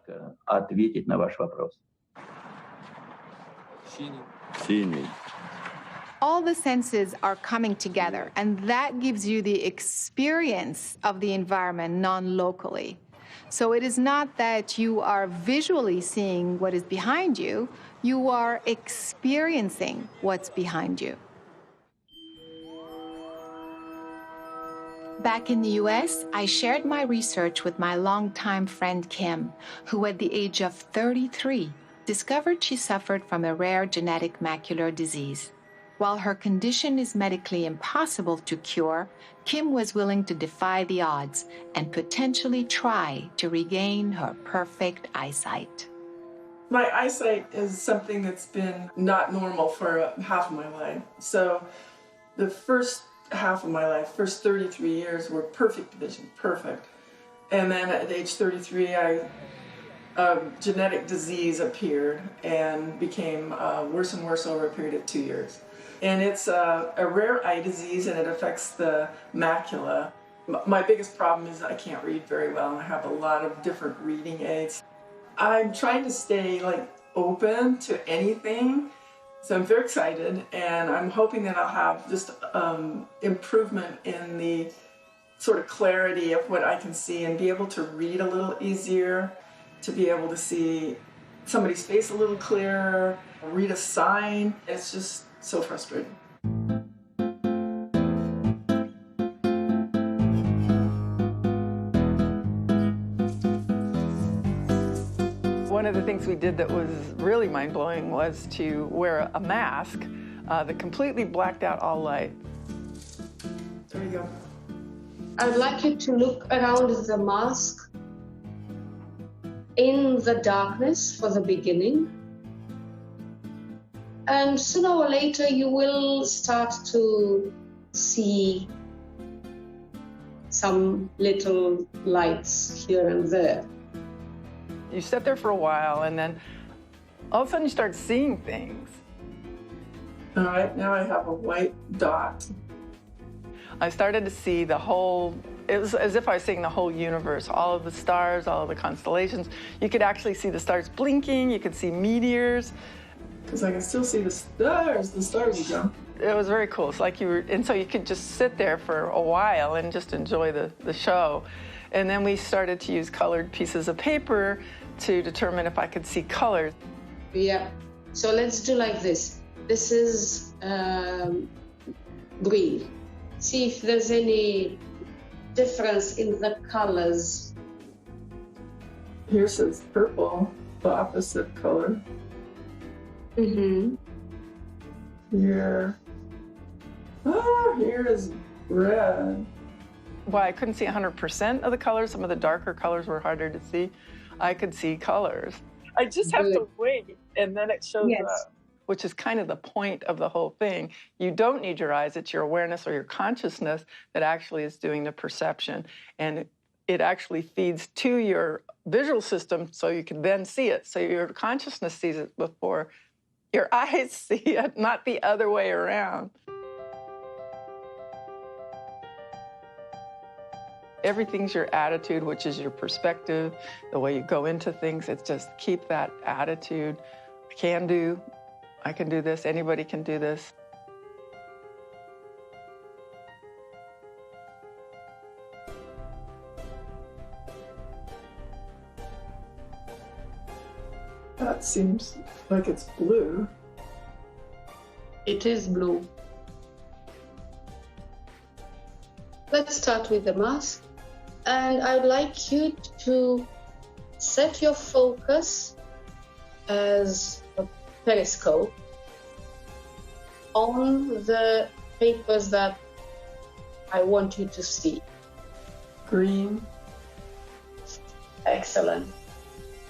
All the senses are coming together, and that gives you the experience of the environment non-locally. So it is not that you are visually seeing what is behind you, you are experiencing what's behind you. Back in the US, I shared my research with my longtime friend Kim, who at the age of 33 discovered she suffered from a rare genetic macular disease. While her condition is medically impossible to cure, Kim was willing to defy the odds and potentially try to regain her perfect eyesight. My eyesight is something that's been not normal for half of my life. So the first half of my life, first 33 years, were perfect vision, perfect. And then at age 33, a genetic disease appeared and became worse and worse over a period of 2 years. And it's a rare eye disease, and it affects the macula. My biggest problem is I can't read very well, and I have a lot of different reading aids. I'm trying to stay open to anything, so I'm very excited, and I'm hoping that I'll have just improvement in the sort of clarity of what I can see and be able to read a little easier, to be able to see somebody's face a little clearer, read a sign. It's just so frustrating. One of the things we did that was really mind-blowing was to wear a mask that completely blacked out all light. There you go. I'd like you to look around the mask in the darkness for the beginning. And sooner or later, you will start to see some little lights here and there. You sit there for a while, and then all of a sudden you start seeing things. All right, now I have a white dot. I started to see the whole, it was as if I was seeing the whole universe, all of the stars, all of the constellations. You could actually see the stars blinking, you could see meteors. Because I can still see the stars again. It was very cool. It's like you were, and so you could just sit there for a while and just enjoy the show. And then we started to use colored pieces of paper to determine if I could see colors. Yeah, so let's do like this. This is green. See if there's any difference in the colors. Here says purple, the opposite color. Mm-hmm. Here is red. Well, I couldn't see 100% of the colors. Some of the darker colors were harder to see. I could see colors. I just have to wait, and then it shows up. Which is kind of the point of the whole thing. You don't need your eyes. It's your awareness or your consciousness that actually is doing the perception. And it actually feeds to your visual system so you can then see it. So your consciousness sees it before your eyes see it, not the other way around. Everything's your attitude, which is your perspective, the way you go into things. It's just keep that attitude. I can do this, anybody can do this. That seems like it's blue. It is blue. Let's start with the mask. And I'd like you to set your focus as a periscope on the papers that I want you to see. Green. Excellent.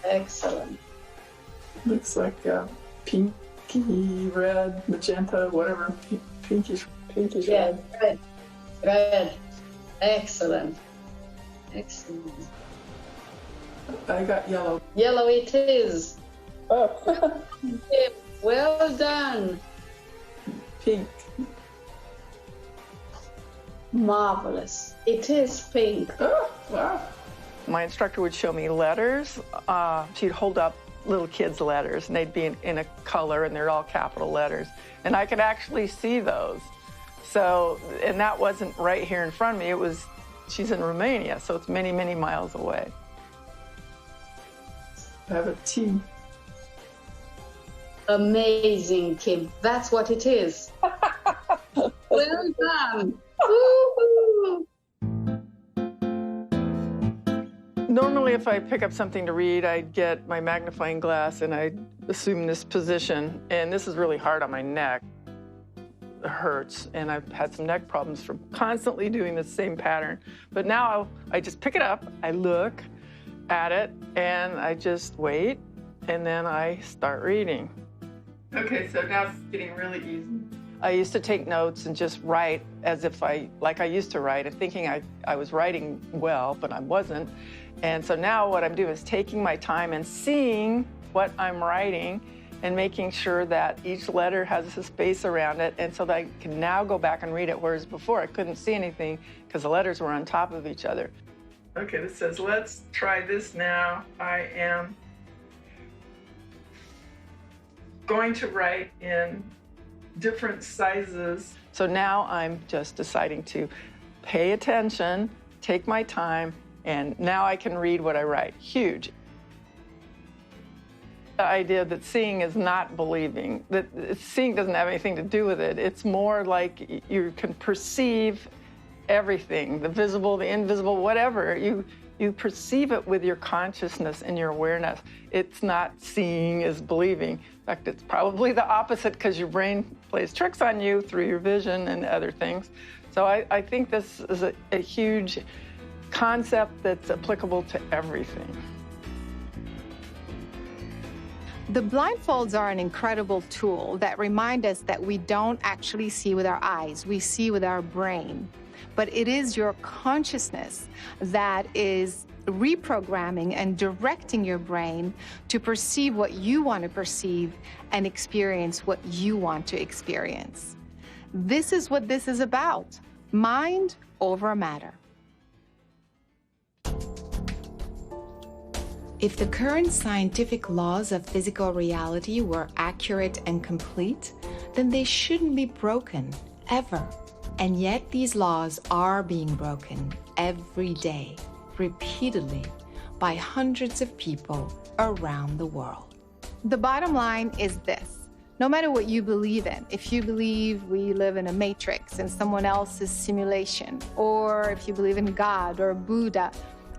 Excellent. Looks like pinky red, magenta, whatever, pinkish Yeah, red. red. Excellent. Excellent. I got yellow. Yellow it is. Oh. Well done. Pink. Marvelous. It is pink. Oh, wow. My instructor would show me letters. She'd hold up little kids' letters, and they'd be in a color, and they're all capital letters. And I could actually see those. So, and that wasn't right here in front of me. It was, she's in Romania, so it's many, many miles away. I have a T. Amazing, Kim. That's what it is. Well done. Woo-hoo. Normally, if I pick up something to read, I'd get my magnifying glass and I'd assume this position. And this is really hard on my neck. It hurts, and I've had some neck problems from constantly doing the same pattern. But now I just pick it up, I look at it, and I just wait, and then I start reading. Okay, so now it's getting really easy. I used to take notes and just write as if like I used to write, and thinking I was writing well, but I wasn't. And so now what I'm doing is taking my time and seeing what I'm writing and making sure that each letter has a space around it, and so that I can now go back and read it, whereas before I couldn't see anything because the letters were on top of each other. Okay, this says, let's try this now. I am going to write in different sizes. So now I'm just deciding to pay attention, take my time, and now I can read what I write. Huge. The idea that seeing is not believing, that seeing doesn't have anything to do with it. It's more like you can perceive everything, the visible, the invisible, whatever. You perceive it with your consciousness and your awareness. It's not seeing is believing. In fact, it's probably the opposite, because your brain plays tricks on you through your vision and other things. So I think this is a huge concept that's applicable to everything. The blindfolds are an incredible tool that remind us that we don't actually see with our eyes, we see with our brain. But it is your consciousness that is reprogramming and directing your brain to perceive what you want to perceive and experience what you want to experience. This is what this is about: mind over matter. If the current scientific laws of physical reality were accurate and complete, then they shouldn't be broken, ever. And yet these laws are being broken every day, repeatedly, by hundreds of people around the world. The bottom line is this: no matter what you believe in, if you believe we live in a matrix and someone else's simulation, or if you believe in God or Buddha,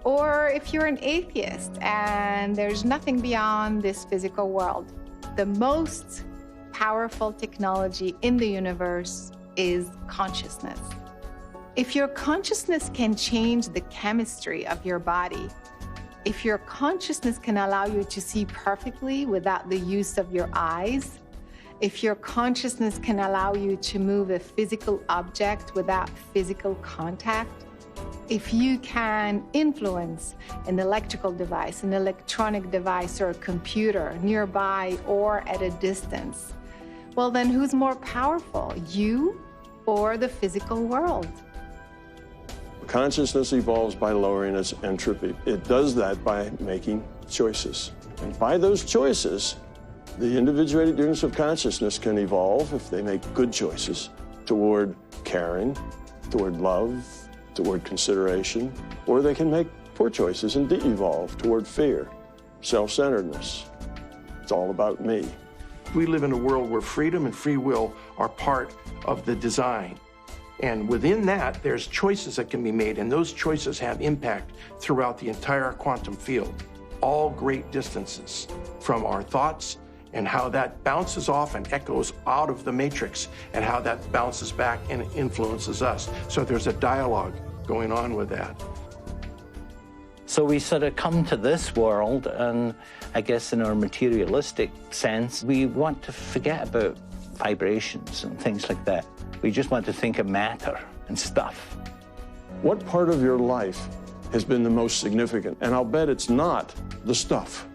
or if you're an atheist and there's nothing beyond this physical world, the most powerful technology in the universe is consciousness. If your consciousness can change the chemistry of your body, if your consciousness can allow you to see perfectly without the use of your eyes, if your consciousness can allow you to move a physical object without physical contact, if you can influence an electrical device, an electronic device, or a computer nearby or at a distance, well then who's more powerful, you or the physical world? Consciousness evolves by lowering its entropy. It does that by making choices. And by those choices, the individuated units of consciousness can evolve, if they make good choices, toward caring, toward love, toward consideration, or they can make poor choices and de-evolve toward fear, self-centeredness. It's all about me. We live in a world where freedom and free will are part of the design. And within that, there's choices that can be made, and those choices have impact throughout the entire quantum field, all great distances from our thoughts, and how that bounces off and echoes out of the matrix, and how that bounces back and influences us. So there's a dialogue going on with that. So we sort of come to this world, and I guess in our materialistic sense, we want to forget about vibrations and things like that. We just want to think of matter and stuff. What part of your life has been the most significant? And I'll bet it's not the stuff.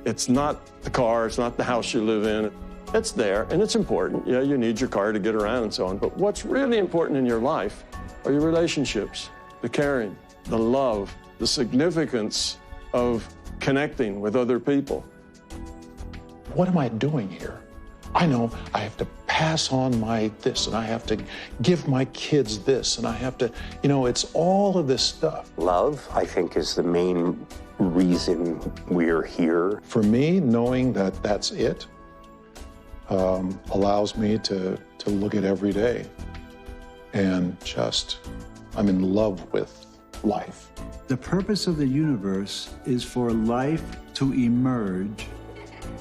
It's not the car, it's not the house you live in. It's there, and it's important. Yeah, you need your car to get around and so on. But what's really important in your life are your relationships, the caring, the love, the significance of connecting with other people. What am I doing here? I know I have to pass on my this, and I have to give my kids this, and I have to, you know, it's all of this stuff. Love, I think, is the main reason we're here. For me, knowing that that's it allows me to look at every day and just, I'm in love with life. The purpose of the universe is for life to emerge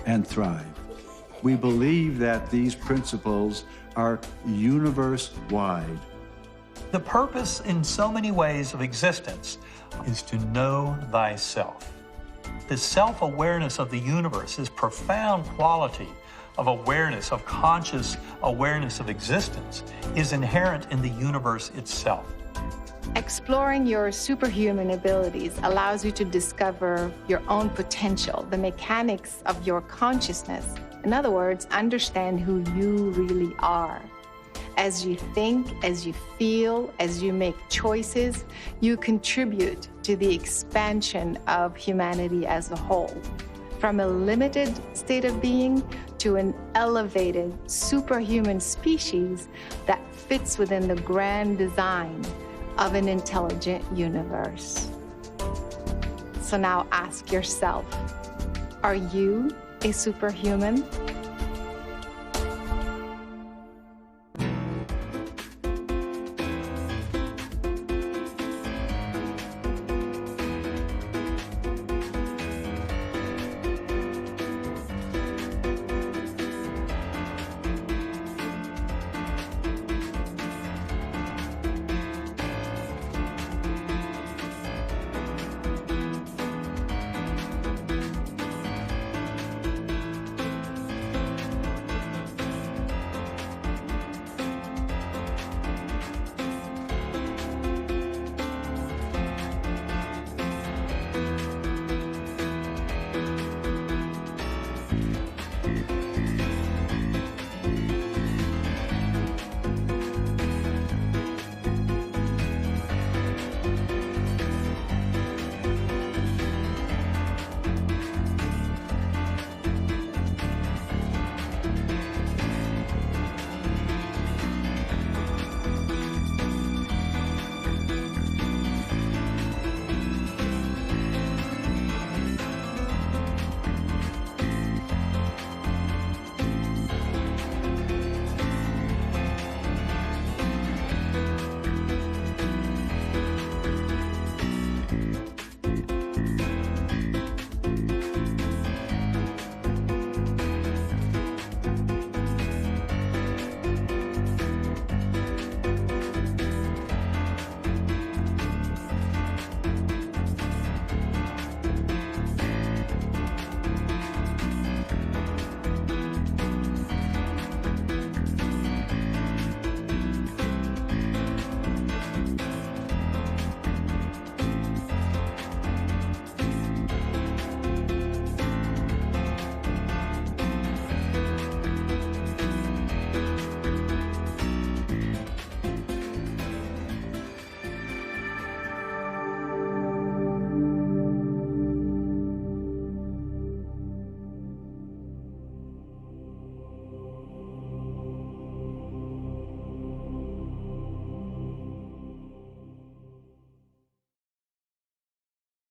and thrive. We believe that these principles are universe-wide. The purpose in so many ways of existence is to know thyself. The self-awareness of the universe, this profound quality of awareness, of conscious awareness of existence, is inherent in the universe itself. Exploring your superhuman abilities allows you to discover your own potential, the mechanics of your consciousness. In other words, understand who you really are. As you think, as you feel, as you make choices, you contribute to the expansion of humanity as a whole. From a limited state of being to an elevated superhuman species that fits within the grand design of an intelligent universe. So now ask yourself, are you a superhuman?